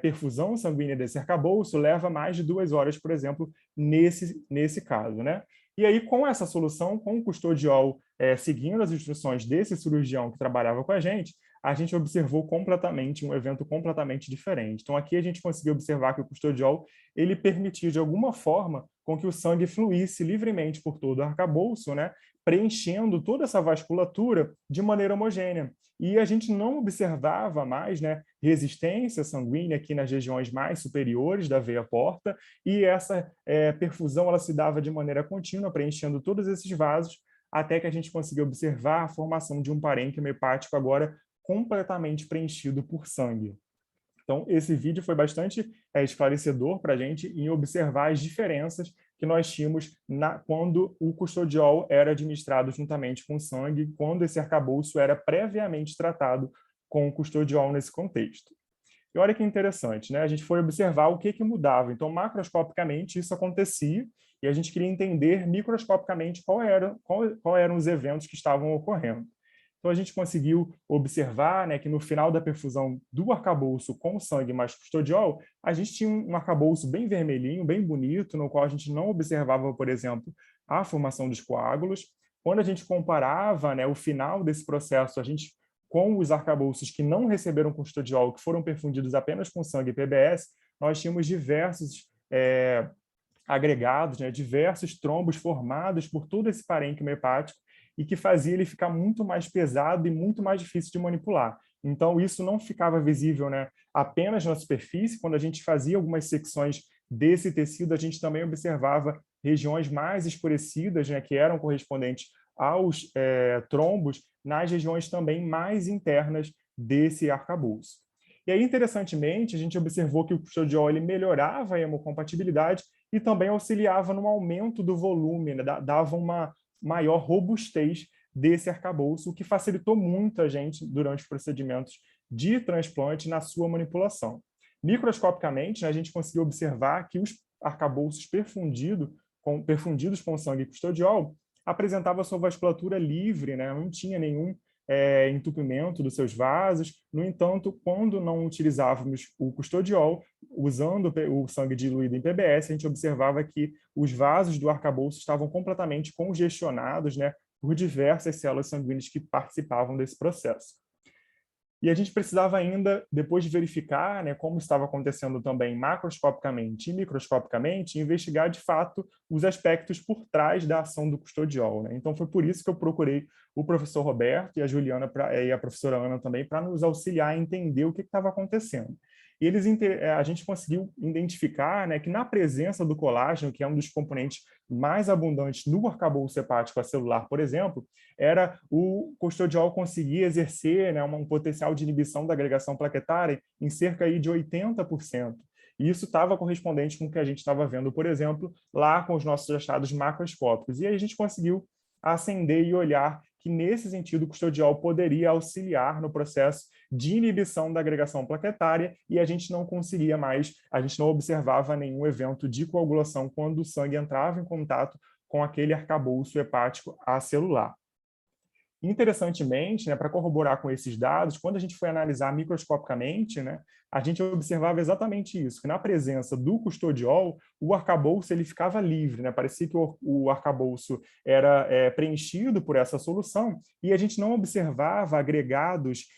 perfusão sanguínea desse arcabouço, leva mais de 2 horas, por exemplo, nesse caso, né? E aí, com essa solução, com o custodiol seguindo as instruções desse cirurgião que trabalhava com a gente observou completamente um evento completamente diferente. Então, aqui a gente conseguiu observar que o custodiol ele permitia, de alguma forma, com que o sangue fluísse livremente por todo o arcabouço, né, preenchendo toda essa vasculatura de maneira homogênea. E a gente não observava mais, né, resistência sanguínea aqui nas regiões mais superiores da veia porta, e essa perfusão ela se dava de maneira contínua, preenchendo todos esses vasos, até que a gente conseguiu observar a formação de um parênquima hepático agora completamente preenchido por sangue. Então, esse vídeo foi bastante esclarecedor para a gente em observar as diferenças que nós tínhamos quando o custodiol era administrado juntamente com o sangue, quando esse arcabouço era previamente tratado com o custodiol nesse contexto. E olha que interessante, né? A gente foi observar o que mudava. Então, macroscopicamente, isso acontecia, e a gente queria entender microscopicamente qual eram os eventos que estavam ocorrendo. Então, a gente conseguiu observar, né, que no final da perfusão do arcabouço com sangue mais custodiol, a gente tinha um arcabouço bem vermelhinho, bem bonito, no qual a gente não observava, por exemplo, a formação dos coágulos. Quando a gente comparava, né, o final desse processo, com os arcabouços que não receberam custodiol, que foram perfundidos apenas com sangue e PBS, nós tínhamos diversos agregados, né, diversos trombos formados por todo esse parênquima hepático, e que fazia ele ficar muito mais pesado e muito mais difícil de manipular. Então, isso não ficava visível, né, apenas na superfície. Quando a gente fazia algumas secções desse tecido, a gente também observava regiões mais escurecidas, né, que eram correspondentes aos trombos, nas regiões também mais internas desse arcabouço. E aí, interessantemente, a gente observou que o custodiol ele melhorava a hemocompatibilidade e também auxiliava no aumento do volume, né, dava uma maior robustez desse arcabouço, o que facilitou muito a gente durante os procedimentos de transplante na sua manipulação. Microscopicamente, né, a gente conseguiu observar que os arcabouços perfundidos com sangue custodiol apresentavam sua vasculatura livre, né, não tinha nenhum entupimento dos seus vasos. No entanto, quando não utilizávamos o custodiol, usando o sangue diluído em PBS, a gente observava que os vasos do arcabouço estavam completamente congestionados, né, por diversas células sanguíneas que participavam desse processo. E a gente precisava ainda, depois de verificar, né, como estava acontecendo também macroscopicamente e microscopicamente, investigar de fato os aspectos por trás da ação do custodiol, né? Então foi por isso que eu procurei o professor Roberto e a Juliana e a professora Ana também para nos auxiliar a entender o que estava acontecendo. e a gente conseguiu identificar, né, que na presença do colágeno, que é um dos componentes mais abundantes no arcabouço hepático acelular, por exemplo, o custodiol conseguia exercer, né, um potencial de inibição da agregação plaquetária em cerca aí de 80%. E isso estava correspondente com o que a gente estava vendo, por exemplo, lá com os nossos achados macroscópicos. E aí a gente conseguiu acender e olhar que, nesse sentido, o custodiol poderia auxiliar no processo de inibição da agregação plaquetária e a gente não conseguia mais, a gente não observava nenhum evento de coagulação quando o sangue entrava em contato com aquele arcabouço hepático acelular. Interessantemente, né, para corroborar com esses dados, quando a gente foi analisar microscopicamente, né, a gente observava exatamente isso, que na presença do custodiol, o arcabouço ele ficava livre, né? Parecia que o arcabouço era preenchido por essa solução e a gente não observava agregados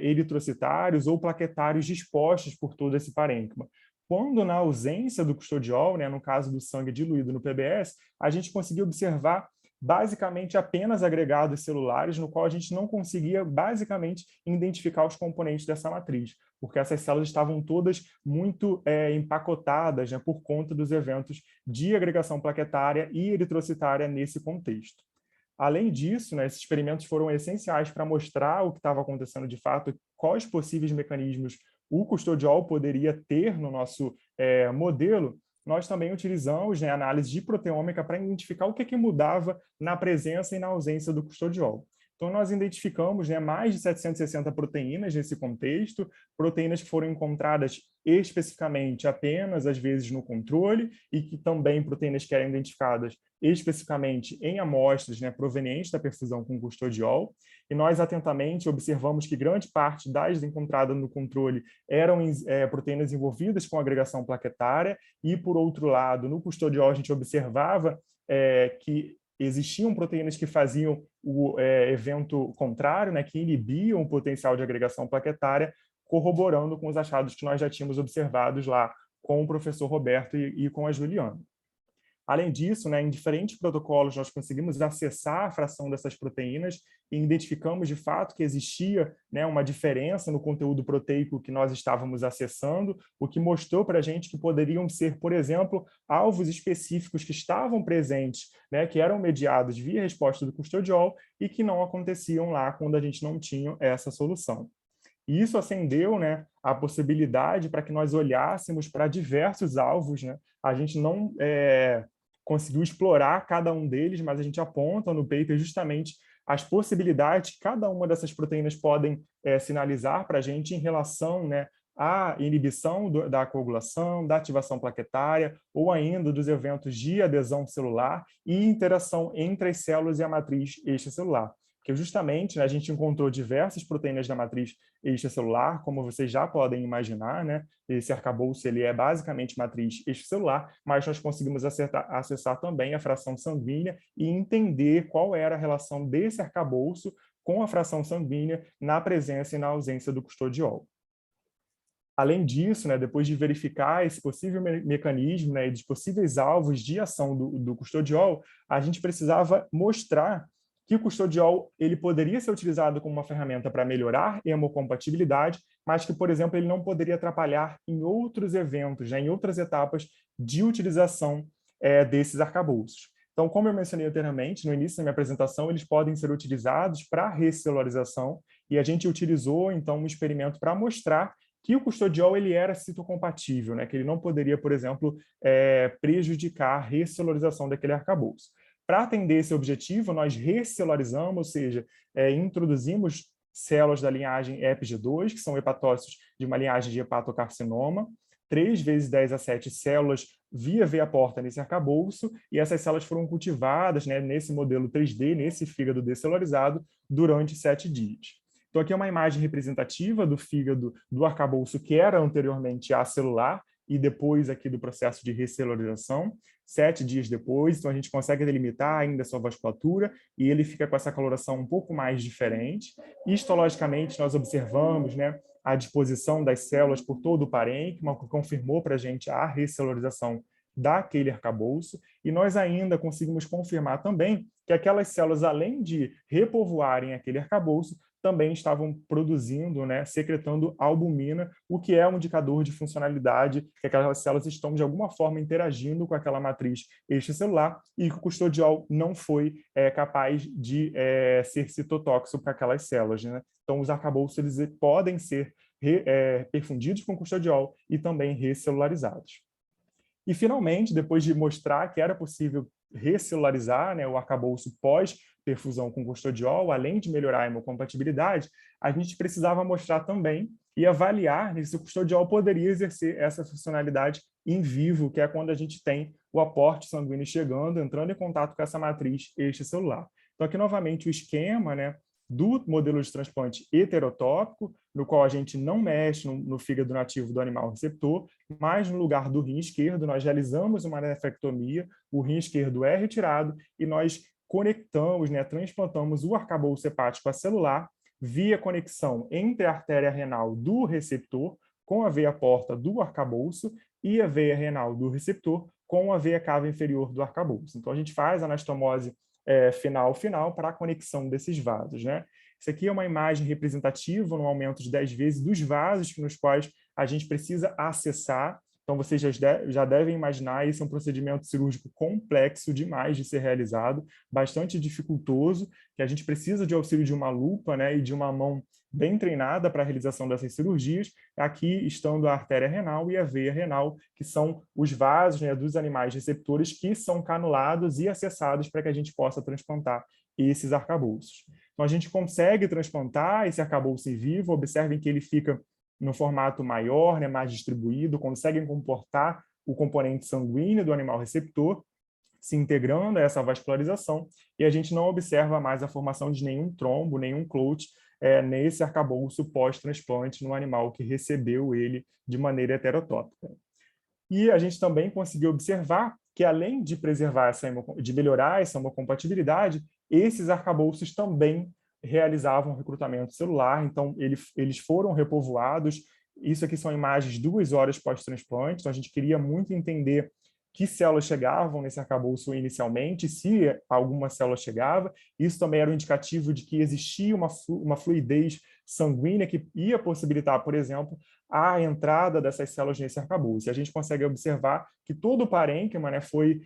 eritrocitários ou plaquetários dispostos por todo esse parênquima. Quando na ausência do custodiol, né, no caso do sangue diluído no PBS, a gente conseguiu observar basicamente apenas agregados celulares, no qual a gente não conseguia basicamente identificar os componentes dessa matriz, porque essas células estavam todas muito empacotadas, né, por conta dos eventos de agregação plaquetária e eritrocitária nesse contexto. Além disso, né, esses experimentos foram essenciais para mostrar o que estava acontecendo de fato, quais possíveis mecanismos o custodiol poderia ter no nosso modelo. Nós também utilizamos, né, análise de proteômica para identificar o que mudava na presença e na ausência do custodiol. Então, nós identificamos, né, mais de 760 proteínas nesse contexto, proteínas que foram encontradas especificamente apenas, às vezes, no controle, e que também proteínas que eram identificadas especificamente em amostras, né, provenientes da perfusão com custodiol. E nós atentamente observamos que grande parte das encontradas no controle eram proteínas envolvidas com agregação plaquetária, e, por outro lado, no custodiol a gente observava que existiam proteínas que faziam o evento contrário, né, que inibiam o potencial de agregação plaquetária, corroborando com os achados que nós já tínhamos observados lá com o professor Roberto e com a Juliana. Além disso, né, em diferentes protocolos, nós conseguimos acessar a fração dessas proteínas e identificamos, de fato, que existia, né, uma diferença no conteúdo proteico que nós estávamos acessando, o que mostrou para a gente que poderiam ser, por exemplo, alvos específicos que estavam presentes, né, que eram mediados via resposta do custodiol e que não aconteciam lá quando a gente não tinha essa solução. E isso acendeu, né, a possibilidade para que nós olhássemos para diversos alvos, né? A gente não conseguiu explorar cada um deles, mas a gente aponta no paper justamente as possibilidades que cada uma dessas proteínas podem sinalizar para a gente em relação, né, à inibição da coagulação, da ativação plaquetária, ou ainda dos eventos de adesão celular e interação entre as células e a matriz extracelular. Porque justamente, né, a gente encontrou diversas proteínas da matriz extracelular, como vocês já podem imaginar, né? Esse arcabouço ele é basicamente matriz extracelular, mas nós conseguimos acessar também a fração sanguínea e entender qual era a relação desse arcabouço com a fração sanguínea na presença e na ausência do custodiol. Além disso, né, depois de verificar esse possível mecanismo, né, e dos possíveis alvos de ação do custodiol, a gente precisava mostrar que o custodiol ele poderia ser utilizado como uma ferramenta para melhorar a hemocompatibilidade, mas que, por exemplo, ele não poderia atrapalhar em outros eventos, né, em outras etapas de utilização desses arcabouços. Então, como eu mencionei anteriormente, no início da minha apresentação, eles podem ser utilizados para recelularização, e a gente utilizou, então, um experimento para mostrar que o custodiol ele era citocompatível, né, que ele não poderia, por exemplo, prejudicar a recelularização daquele arcabouço. Para atender esse objetivo, nós recelularizamos, ou seja, introduzimos células da linhagem EPG2, que são hepatócitos de uma linhagem de hepatocarcinoma, 3 × 10⁷ células via veia porta nesse arcabouço, e essas células foram cultivadas, né, nesse modelo 3D, nesse fígado descelularizado, durante 7 dias. Então, aqui é uma imagem representativa do fígado do arcabouço que era anteriormente acelular, e depois aqui do processo de recelularização, 7 dias depois, então a gente consegue delimitar ainda a sua vasculatura e ele fica com essa coloração um pouco mais diferente. Histologicamente, nós observamos, né, a disposição das células por todo o parênquima, que confirmou para a gente a recelularização daquele arcabouço, e nós ainda conseguimos confirmar também que aquelas células, além de repovoarem aquele arcabouço, também estavam produzindo, né, secretando albumina, o que é um indicador de funcionalidade, que aquelas células estão de alguma forma interagindo com aquela matriz extracelular e que o custodiol não foi capaz de ser citotóxico para aquelas células, né? Então, os arcabouços eles podem ser perfundidos com custodiol e também recelularizados. E, finalmente, depois de mostrar que era possível recelularizar, né, o arcabouço pós-perfusão com custodiol, além de melhorar a hemocompatibilidade, a gente precisava mostrar também e avaliar, né, se o custodiol poderia exercer essa funcionalidade em vivo, que é quando a gente tem o aporte sanguíneo chegando, entrando em contato com essa matriz extracelular. Então, aqui, novamente, o esquema, né, do modelo de transplante heterotópico, no qual a gente não mexe no fígado nativo do animal receptor, mas no lugar do rim esquerdo, nós realizamos uma nefrectomia, o rim esquerdo é retirado e nós conectamos, né, transplantamos o arcabouço hepático acelular via conexão entre a artéria renal do receptor com a veia porta do arcabouço e a veia renal do receptor com a veia cava inferior do arcabouço. Então, a gente faz a anastomose final para a conexão desses vasos, né? Isso aqui é uma imagem representativa, no aumento de 10 vezes, dos vasos nos quais a gente precisa acessar. Então, vocês já devem imaginar, esse é um procedimento cirúrgico complexo demais de ser realizado, bastante dificultoso, que a gente precisa de auxílio de uma lupa, né, e de uma mão bem treinada para a realização dessas cirurgias, aqui estando a artéria renal e a veia renal, que são os vasos, né, dos animais receptores que são canulados e acessados para que a gente possa transplantar esses arcabouços. Então, a gente consegue transplantar esse arcabouço em vivo, observem que ele fica no formato maior, né, mais distribuído, conseguem comportar o componente sanguíneo do animal receptor, se integrando a essa vascularização, e a gente não observa mais a formação de nenhum trombo, nenhum clote nesse arcabouço pós-transplante no animal que recebeu ele de maneira heterotópica. E a gente também conseguiu observar que, além de preservar de melhorar essa hemocompatibilidade, esses arcabouços também realizavam recrutamento celular, então eles foram repovoados. Isso aqui são imagens 2 horas pós-transplante, então a gente queria muito entender que células chegavam nesse arcabouço inicialmente, se alguma célula chegava. Isso também era um indicativo de que existia uma fluidez sanguínea que ia possibilitar, por exemplo, a entrada dessas células nesse arcabouço. E a gente consegue observar que todo o parênquima, né, foi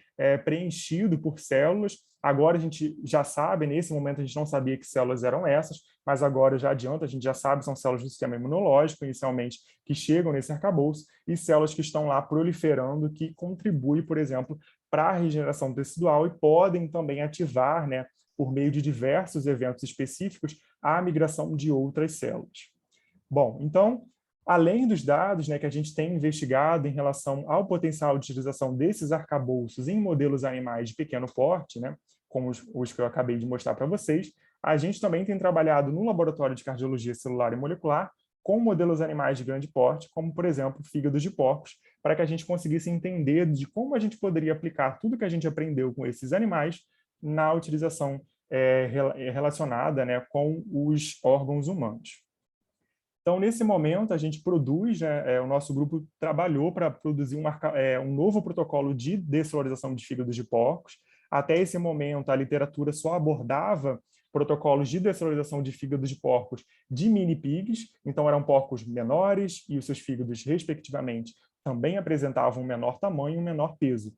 preenchido por células. Agora a gente já sabe, nesse momento a gente não sabia que células eram essas, mas agora já adianta, a gente já sabe, são células do sistema imunológico, inicialmente, que chegam nesse arcabouço, e células que estão lá proliferando, que contribuem, por exemplo, para a regeneração tecidual e podem também ativar, né, por meio de diversos eventos específicos, a migração de outras células. Bom, então, além dos dados, né, que a gente tem investigado em relação ao potencial de utilização desses arcabouços em modelos animais de pequeno porte, né, como os que eu acabei de mostrar para vocês, a gente também tem trabalhado no laboratório de cardiologia celular e molecular com modelos animais de grande porte, como, por exemplo, fígados de porcos, para que a gente conseguisse entender de como a gente poderia aplicar tudo que a gente aprendeu com esses animais na utilização relacionada, né, com os órgãos humanos. Então, nesse momento, a gente produz, né, o nosso grupo trabalhou para produzir um novo protocolo de descelularização de fígados de porcos. Até esse momento, a literatura só abordava protocolos de descelularização de fígados de porcos de mini-pigs, então eram porcos menores e os seus fígados, respectivamente, também apresentavam um menor tamanho e um menor peso.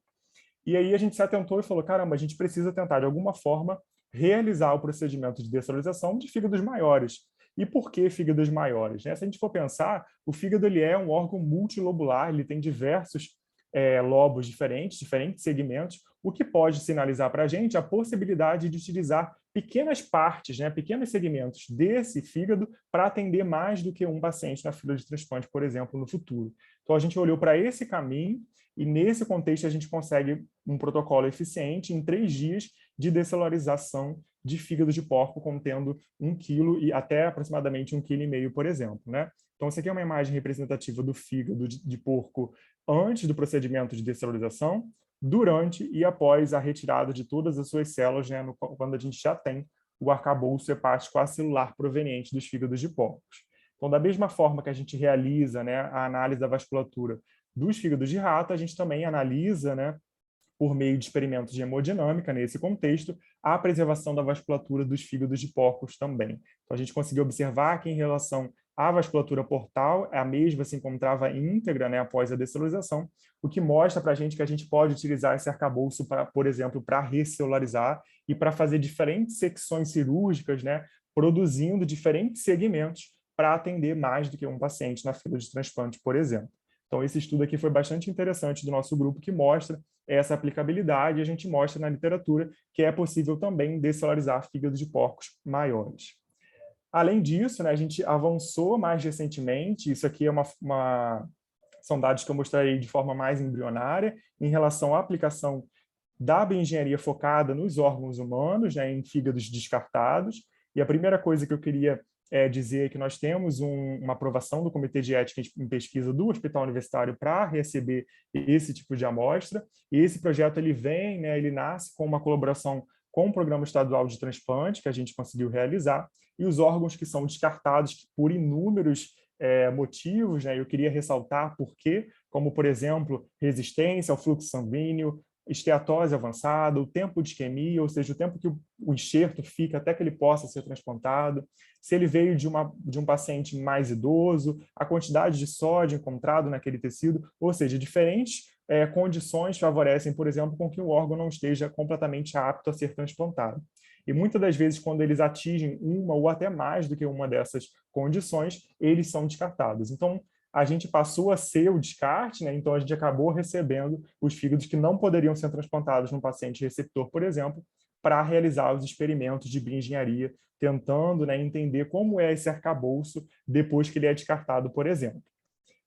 E aí a gente se atentou e falou, caramba, a gente precisa tentar, de alguma forma, realizar o procedimento de descelularização de fígados maiores. E por que fígados maiores? Se a gente for pensar, o fígado ele é um órgão multilobular, ele tem diversos lobos diferentes segmentos, o que pode sinalizar para a gente a possibilidade de utilizar pequenas partes, né, pequenos segmentos desse fígado para atender mais do que um paciente na fila de transplante, por exemplo, no futuro. Então, a gente olhou para esse caminho e, nesse contexto, a gente consegue um protocolo eficiente em 3 dias de descelularização de fígado de porco contendo 1 quilo e até aproximadamente 1,5 kg, por exemplo, né? Então, essa aqui é uma imagem representativa do fígado de porco antes do procedimento de descelularização, durante e após a retirada de todas as suas células, né, quando a gente já tem o arcabouço hepático acelular proveniente dos fígados de porcos. Então, da mesma forma que a gente realiza, né, a análise da vasculatura dos fígados de rato, a gente também analisa, né, por meio de experimentos de hemodinâmica, nesse contexto, a preservação da vasculatura dos fígados de porcos também. Então, a gente conseguiu observar que, em relação à vasculatura portal, a mesma se encontrava íntegra, né, após a descelularização, o que mostra para a gente que a gente pode utilizar esse arcabouço, por exemplo, para recellularizar e para fazer diferentes secções cirúrgicas, né, produzindo diferentes segmentos para atender mais do que um paciente na fila de transplante, por exemplo. Então, esse estudo aqui foi bastante interessante do nosso grupo, que mostra essa aplicabilidade, e a gente mostra na literatura que é possível também descelularizar fígados de porcos maiores. Além disso, né, a gente avançou mais recentemente, isso aqui é são dados que eu mostrarei de forma mais embrionária, em relação à aplicação da bioengenharia focada nos órgãos humanos, né, em fígados descartados. E a primeira coisa que eu queria dizer que nós temos uma aprovação do Comitê de Ética em Pesquisa do Hospital Universitário para receber esse tipo de amostra. E esse projeto ele vem, né, ele nasce com uma colaboração com o Programa Estadual de Transplante, que a gente conseguiu realizar, e os órgãos que são descartados por inúmeros motivos, né, eu queria ressaltar por quê, como, por exemplo, resistência ao fluxo sanguíneo, esteatose avançada, o tempo de isquemia, ou seja, o tempo que o enxerto fica até que ele possa ser transplantado, se ele veio de um paciente mais idoso, a quantidade de sódio encontrado naquele tecido, ou seja, diferentes condições favorecem, por exemplo, com que o órgão não esteja completamente apto a ser transplantado. E muitas das vezes, quando eles atingem uma ou até mais do que uma dessas condições, eles são descartados. Então, a gente passou a ser o descarte, né? Então a gente acabou recebendo os fígados que não poderiam ser transplantados num paciente receptor, por exemplo, para realizar os experimentos de bioengenharia, tentando, né, entender como é esse arcabouço depois que ele é descartado, por exemplo.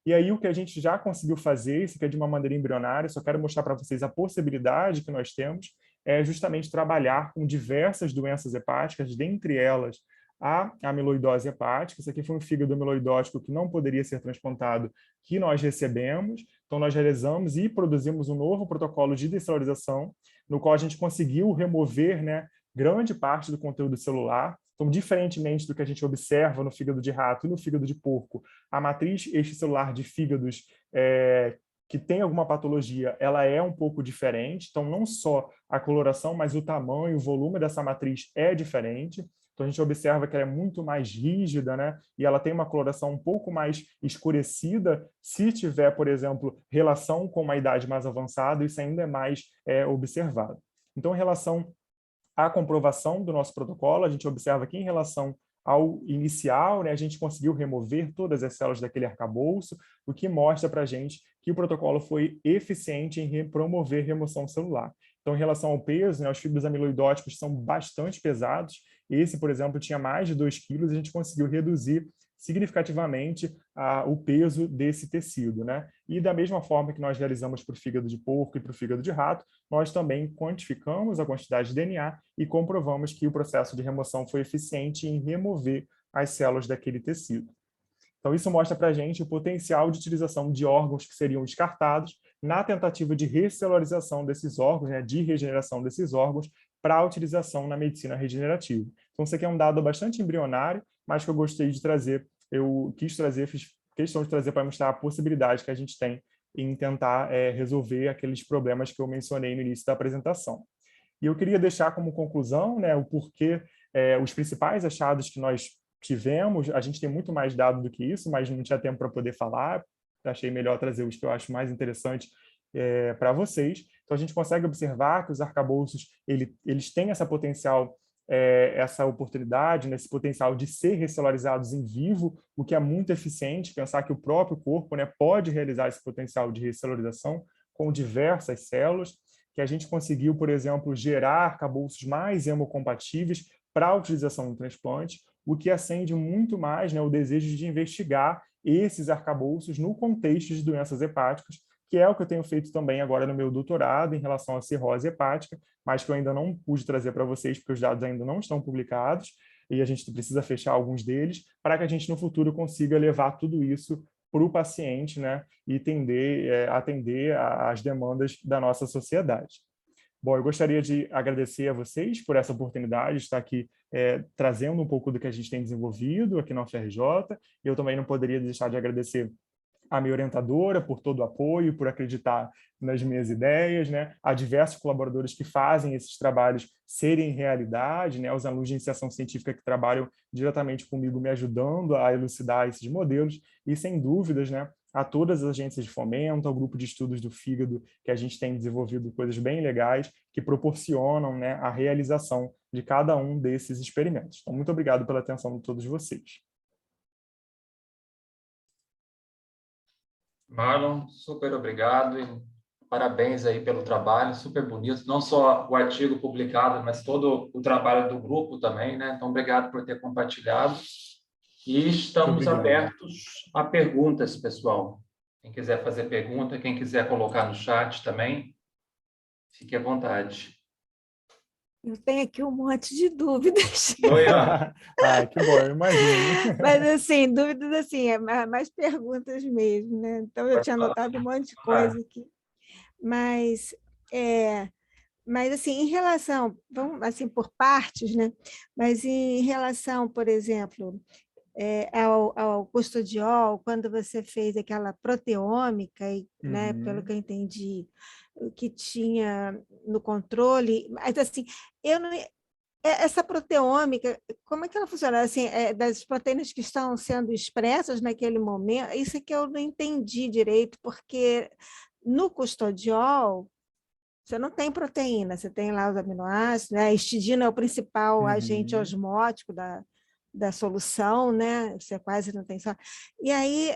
E aí o que a gente já conseguiu fazer, isso aqui é de uma maneira embrionária, só quero mostrar para vocês a possibilidade que nós temos, é justamente trabalhar com diversas doenças hepáticas, dentre elas a amiloidose hepática. Isso aqui foi um fígado amiloidótico que não poderia ser transplantado, que nós recebemos. Então, nós realizamos e produzimos um novo protocolo de descelularização, no qual a gente conseguiu remover, né, grande parte do conteúdo celular. Então, diferentemente do que a gente observa no fígado de rato e no fígado de porco, a matriz extracelular de fígados que tem alguma patologia, ela é um pouco diferente. Então, não só a coloração, mas o tamanho, o volume dessa matriz é diferente. Então, a gente observa que ela é muito mais rígida, né? E ela tem uma coloração um pouco mais escurecida. Se tiver, por exemplo, relação com uma idade mais avançada, isso ainda é mais observado. Então, em relação à comprovação do nosso protocolo, a gente observa que, em relação ao inicial, né, a gente conseguiu remover todas as células daquele arcabouço, o que mostra para a gente que o protocolo foi eficiente em promover remoção celular. Então, em relação ao peso, né, os fígados amiloidóticos são bastante pesados. Esse, por exemplo, tinha mais de 2 quilos, e a gente conseguiu reduzir significativamente o peso desse tecido, né? E da mesma forma que nós realizamos para o fígado de porco e para o fígado de rato, nós também quantificamos a quantidade de DNA e comprovamos que o processo de remoção foi eficiente em remover as células daquele tecido. Então, isso mostra para a gente o potencial de utilização de órgãos que seriam descartados na tentativa de recelularização desses órgãos, né, de regeneração desses órgãos, para a utilização na medicina regenerativa. Então, isso aqui é um dado bastante embrionário, mas que eu gostei de trazer, fiz questão de trazer para mostrar a possibilidade que a gente tem em tentar resolver aqueles problemas que eu mencionei no início da apresentação. E eu queria deixar como conclusão, né, o porquê, os principais achados que nós tivemos. A gente tem muito mais dado do que isso, mas não tinha tempo para poder falar. Achei melhor trazer os que eu acho mais interessantes para vocês. Então, a gente consegue observar que os arcabouços eles têm essa potencial, essa oportunidade, né, esse potencial de ser recelularizados em vivo, o que é muito eficiente, pensar que o próprio corpo, né, pode realizar esse potencial de recelularização com diversas células, que a gente conseguiu, por exemplo, gerar arcabouços mais hemocompatíveis para a utilização no transplante, o que acende muito mais, né, o desejo de investigar esses arcabouços no contexto de doenças hepáticas, que é o que eu tenho feito também agora no meu doutorado em relação à cirrose hepática, mas que eu ainda não pude trazer para vocês, porque os dados ainda não estão publicados, e a gente precisa fechar alguns deles, para que a gente no futuro consiga levar tudo isso para o paciente, né, e atender às demandas da nossa sociedade. Bom, eu gostaria de agradecer a vocês por essa oportunidade de estar aqui trazendo um pouco do que a gente tem desenvolvido aqui na UFRJ. Eu também não poderia deixar de agradecer a minha orientadora por todo o apoio, por acreditar nas minhas ideias, né? A diversos colaboradores que fazem esses trabalhos serem realidade, né? Os alunos de iniciação científica que trabalham diretamente comigo me ajudando a elucidar esses modelos e, sem dúvidas, né, a todas as agências de fomento, ao grupo de estudos do fígado, que a gente tem desenvolvido coisas bem legais que proporcionam, né, a realização de cada um desses experimentos. Então, muito obrigado pela atenção de todos vocês. Marlon, super obrigado e parabéns aí pelo trabalho, super bonito, não só o artigo publicado, mas todo o trabalho do grupo também, né? Então, obrigado por ter compartilhado. E estamos abertos a perguntas, pessoal. Quem quiser fazer pergunta, quem quiser colocar no chat também, fique à vontade. Eu tenho aqui um monte de dúvidas. Oi, Ana. Que bom, eu imagino. Mas, assim, dúvidas, assim, mais perguntas mesmo, né? Então, eu tinha anotado um monte de coisa aqui. Mas, assim, em relação, vamos, assim, por partes, né? Mas em relação, por exemplo, ao custodiol, quando você fez aquela proteômica, né, pelo que eu entendi, o que tinha no controle, mas assim, eu não, essa proteômica, como é que ela funciona? Assim, das proteínas que estão sendo expressas naquele momento, isso é que eu não entendi direito, porque no custodiol você não tem proteína, você tem lá os aminoácidos, né? A histidina é o principal agente osmótico da solução, né? Você quase não tem só. E aí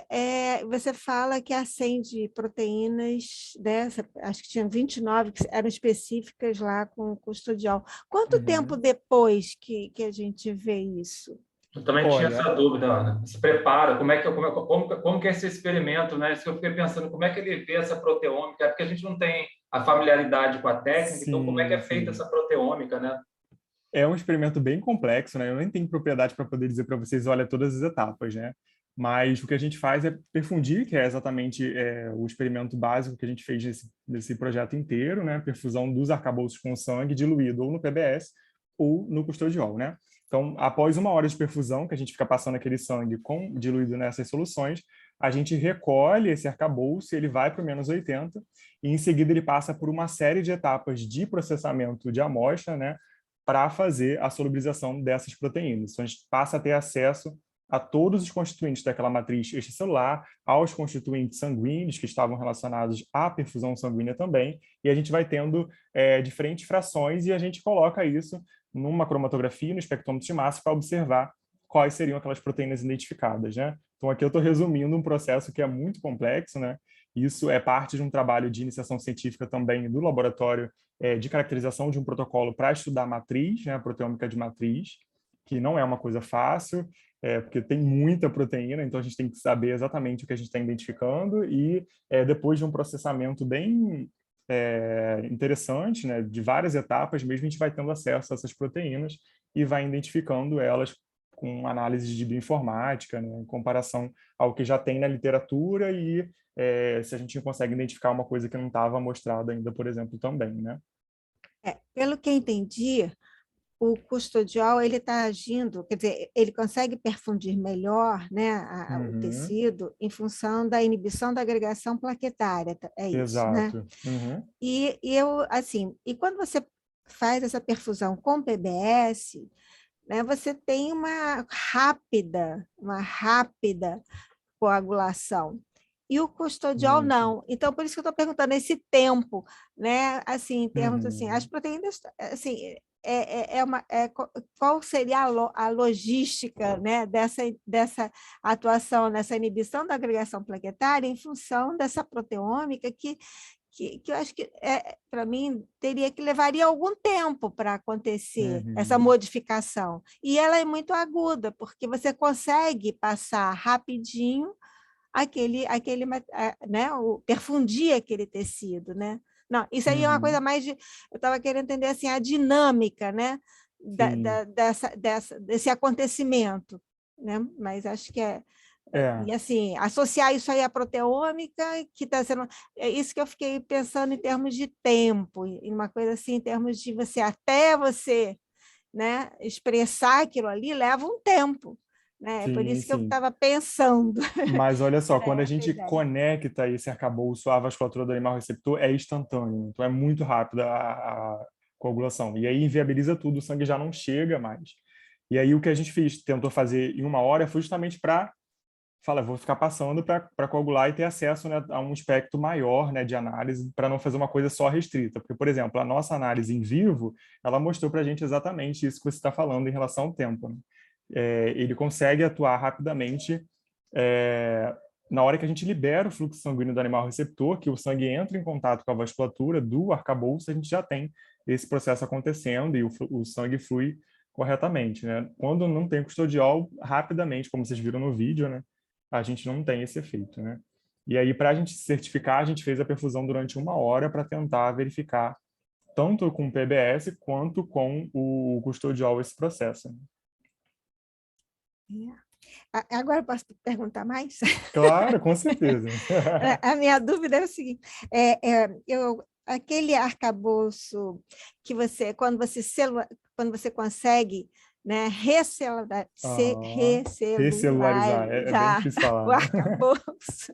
você fala que acende proteínas, né? Acho que tinha 29 que eram específicas lá com o custodiol. Quanto tempo depois que a gente vê isso? Eu também tinha essa dúvida, Ana. Se prepara, como que é esse experimento, né? Isso que eu fiquei pensando, como é que ele vê essa proteômica? É porque a gente não tem a familiaridade com a técnica, então como é que é feita essa proteômica, né? É um experimento bem complexo, né? Eu nem tenho propriedade para poder dizer para vocês, olha, todas as etapas, né? Mas o que a gente faz é perfundir, que é exatamente o experimento básico que a gente fez desse projeto inteiro, né? Perfusão dos arcabouços com sangue diluído ou no PBS ou no custodiol, né? Então, após 1 hora de perfusão, que a gente fica passando aquele sangue diluído nessas soluções, a gente recolhe esse arcabouço, ele vai para o -80, e em seguida ele passa por uma série de etapas de processamento de amostra, né? Para fazer a solubilização dessas proteínas. Então, a gente passa a ter acesso a todos os constituintes daquela matriz extracelular, aos constituintes sanguíneos que estavam relacionados à perfusão sanguínea também, e a gente vai tendo diferentes frações e a gente coloca isso numa cromatografia, no espectrômetro de massa, para observar quais seriam aquelas proteínas identificadas, né? Então, aqui eu estou resumindo um processo que é muito complexo, né? Isso é parte de um trabalho de iniciação científica também do laboratório de caracterização de um protocolo para estudar a matriz, né, a proteômica de matriz, que não é uma coisa fácil, porque tem muita proteína, então a gente tem que saber exatamente o que a gente está identificando e depois de um processamento bem interessante, né, de várias etapas, mesmo a gente vai tendo acesso a essas proteínas e vai identificando elas com análise de bioinformática, né, em comparação ao que já tem na literatura e se a gente consegue identificar uma coisa que não estava mostrada ainda, por exemplo, também, né? Pelo que eu entendi, o custodiol ele está agindo, quer dizer, ele consegue perfundir melhor, né, o tecido em função da inibição da agregação plaquetária, é isso, né? Exato. E eu, assim, e quando você faz essa perfusão com PBS, né, você tem uma rápida coagulação. E o custodiol não. Então, por isso que eu estou perguntando esse tempo, né? Assim, em termos assim, as proteínas, assim, qual seria a logística, né, dessa atuação, nessa inibição da agregação plaquetária em função dessa proteômica que eu acho que, para mim, levaria algum tempo para acontecer essa modificação. E ela é muito aguda, porque você consegue passar rapidinho né, perfundir aquele tecido, né? Não, isso aí é uma coisa mais de... Eu estava querendo entender assim, a dinâmica, né, desse acontecimento, né? Mas acho que e assim, associar isso aí à proteômica, que está sendo... É isso que eu fiquei pensando em termos de tempo, em uma coisa assim, em termos de até você, né, expressar aquilo ali, leva um tempo. né? É por Sim, isso que eu sim. estava pensando. Mas olha só, quando a Essa gente ideia. conecta esse arcabouço à vasculatura do animal receptor, é instantâneo. Então, é muito rápida a coagulação. E aí inviabiliza tudo, o sangue já não chega mais. E aí o que a gente fez, tentou fazer em 1 hora, foi justamente para falar, vou ficar passando para coagular e ter acesso, né, a um espectro maior, né, de análise, para não fazer uma coisa só restrita. Porque, por exemplo, a nossa análise em vivo, ela mostrou para a gente exatamente isso que você está falando em relação ao tempo, né? Ele consegue atuar rapidamente é, na hora que a gente libera o fluxo sanguíneo do animal receptor, que o sangue entra em contato com a vasculatura do arcabouço, a gente já tem esse processo acontecendo e o sangue flui corretamente, né? Quando não tem custodial, rapidamente, como vocês viram no vídeo, né, a gente não tem esse efeito, né? E aí, para a gente certificar, a gente fez a perfusão durante 1 hora para tentar verificar tanto com o PBS quanto com o custodial esse processo. Agora eu posso perguntar mais? Claro, com certeza. A minha dúvida é o seguinte: aquele arcabouço que você, quando você consegue, né, Recelularizar, é bem recellularizar difícil falar, o né? arcabouço,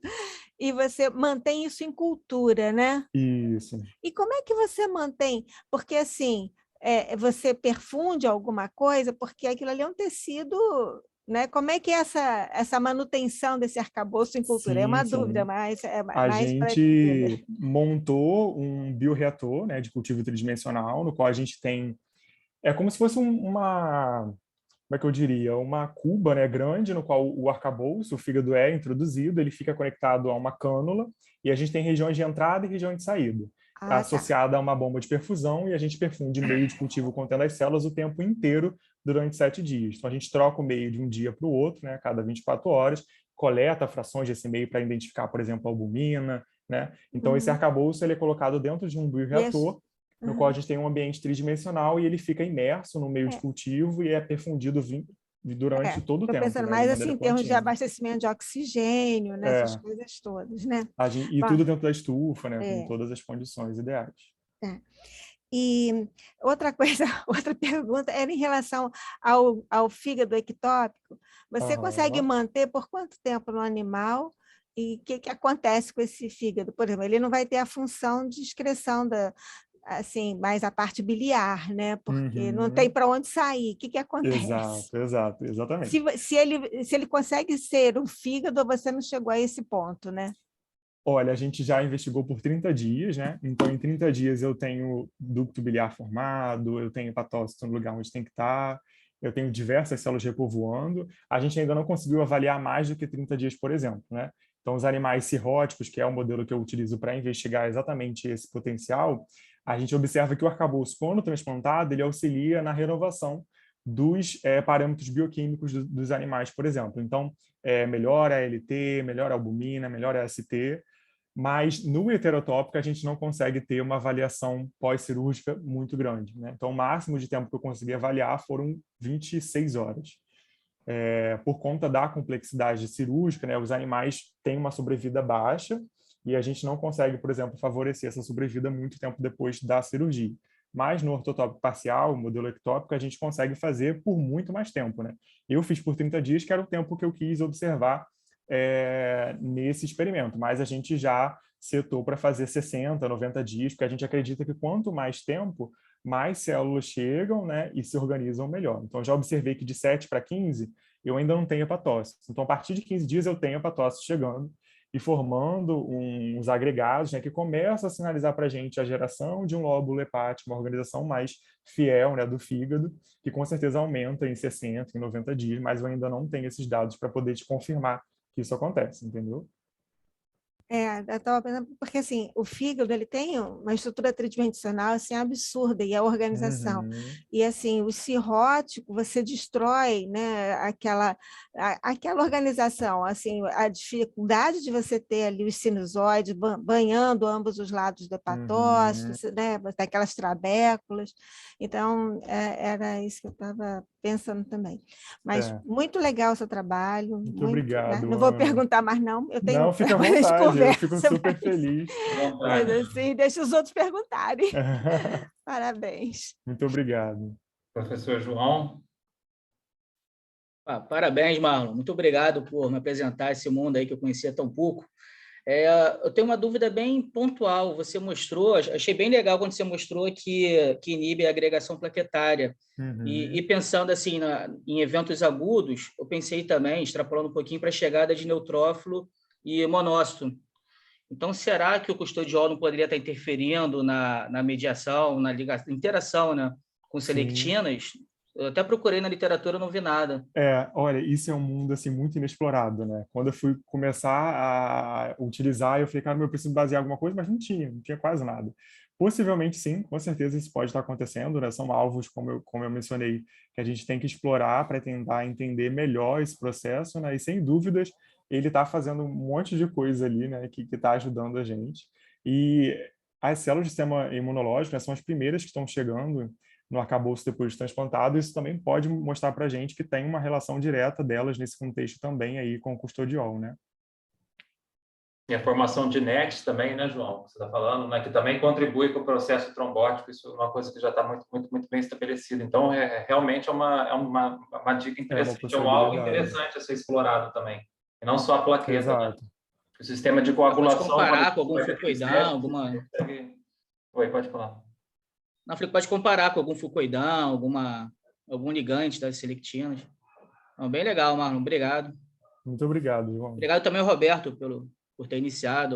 e você mantém isso em cultura, né? Isso. E como é que você mantém? Porque, assim, você perfunde alguma coisa, porque aquilo ali é um tecido, né? Como é que é essa manutenção desse arcabouço em cultura? É Sim, uma dúvida, sim. mas é A mais para entender. gente montou um bioreator, né, de cultivo tridimensional, no qual a gente tem... É como se fosse uma... Como é que eu diria? Uma cuba, né, grande, no qual o arcabouço, o fígado é introduzido, ele fica conectado a uma cânula, e a gente tem regiões de entrada e regiões de saída, Ah, tá. associada a uma bomba de perfusão, e a gente perfunde meio de cultivo contendo as células o tempo inteiro durante 7 dias. Então, a gente troca o meio de um dia para o outro, né, a cada 24 horas, coleta frações desse meio para identificar, por exemplo, a albumina, né? Então, esse arcabouço ele é colocado dentro de um Deixa. bioreator, no qual a gente tem um ambiente tridimensional e ele fica imerso no meio de É, cultivo e é perfundido durante todo o estou tempo, pensando né, de mais assim maneira em termos de contínua. abastecimento de oxigênio, né, essas É, coisas todas, né? e Bom, tudo dentro da estufa, né, com é, todas as condições ideais. é. E outra coisa, outra pergunta era em relação ao fígado ectópico. Você consegue Aham. manter por quanto tempo no animal? E o que acontece com esse fígado? Por exemplo, ele não vai ter a função de excreção assim, mais a parte biliar, né? Porque não tem Uhum. para onde sair. O que acontece? Exato, exato, exatamente. Se ele consegue ser um fígado, você não chegou a esse ponto, né? Olha, a gente já investigou por 30 dias, né? Então, em 30 dias eu tenho ducto biliar formado, eu tenho hepatócito no lugar onde tem que estar, eu tenho diversas células repovoando. A gente ainda não conseguiu avaliar mais do que 30 dias, por exemplo, né? Então, os animais cirróticos, que é o modelo que eu utilizo para investigar exatamente esse potencial, a gente observa que o arcabouço, quando transplantado, ele auxilia na renovação dos parâmetros bioquímicos dos animais, por exemplo. Então, melhora a ALT, melhora a albumina, melhora a AST, mas no heterotópico a gente não consegue ter uma avaliação pós-cirúrgica muito grande, né? Então, o máximo de tempo que eu consegui avaliar foram 26 horas. Por conta da complexidade cirúrgica, né, os animais têm uma sobrevida baixa e a gente não consegue, por exemplo, favorecer essa sobrevida muito tempo depois da cirurgia. Mas no ortotópico parcial, modelo ectópico, a gente consegue fazer por muito mais tempo, né? Eu fiz por 30 dias, que era o tempo que eu quis observar nesse experimento, mas a gente já setou para fazer 60, 90 dias, porque a gente acredita que quanto mais tempo, mais células chegam, né, e se organizam melhor. Então, já observei que de 7 para 15, eu ainda não tenho hepatócito. Então, a partir de 15 dias, eu tenho hepatócito chegando e formando uns agregados, né, que começam a sinalizar para a gente a geração de um lóbulo hepático, uma organização mais fiel, né, do fígado, que com certeza aumenta em 60, em 90 dias, mas eu ainda não tenho esses dados para poder te confirmar que isso acontece, entendeu? Eu estava pensando, porque assim, o fígado ele tem uma estrutura tridimensional assim, absurda, e a organização. Uhum. E assim, o cirrótico, você destrói, né, aquela organização, assim, a dificuldade de você ter ali os sinusoides banhando ambos os lados do hepatócito, Uhum. né, aquelas trabéculas. Então, era isso que eu estava pensando também. Mas muito legal o seu trabalho, Muito muito, né? obrigado, Não vou Ana. perguntar mais, não. Eu Não, tenho fica à mais vontade, eu fico conversa, super feliz. À mas vontade. assim, deixa os outros perguntarem. Parabéns. Muito obrigado. Professor João, Parabéns, Marlon. Muito obrigado por me apresentar esse mundo aí que eu conhecia tão pouco. Eu tenho uma dúvida bem pontual. Você mostrou, achei bem legal quando você mostrou que inibe a agregação plaquetária. Uhum. E pensando assim em eventos agudos, eu pensei também, extrapolando um pouquinho, para a chegada de neutrófilo e monócito. Então, será que o custodiol não poderia estar interferindo na mediação, na interação, né, com Sim. selectinas? Eu até procurei na literatura, não vi nada. Olha, isso é um mundo assim muito inexplorado, né? Quando eu fui começar a utilizar, eu falei, cara, eu preciso basear alguma coisa, mas não tinha quase nada. Possivelmente sim, com certeza isso pode estar acontecendo, né? São alvos, como eu mencionei, que a gente tem que explorar para tentar entender melhor esse processo, né? E sem dúvidas, ele está fazendo um monte de coisa ali, né? Que está ajudando a gente. E as células do sistema imunológico, né, são as primeiras que estão chegando no arcabouço depois de transplantado. Isso também pode mostrar para a gente que tem uma relação direta delas nesse contexto também aí com o custodiol, né? E a formação de NETs também, né, João? Você está falando, né, que também contribui com o processo trombótico. Isso é uma coisa que já está muito, muito, muito bem estabelecida. Então, realmente é uma dica interessante, é um algo interessante a ser explorado também. E não só a plaqueta, né? Exato. O sistema de Pode coagulação... comparar com algum fucoidão, alguma... Oi, pode falar. Não, falei que pode comparar com algum fucoidão, algum ligante das selectinas. Então, bem legal, Marlon. Obrigado. Muito obrigado, João. Obrigado também ao Roberto por ter iniciado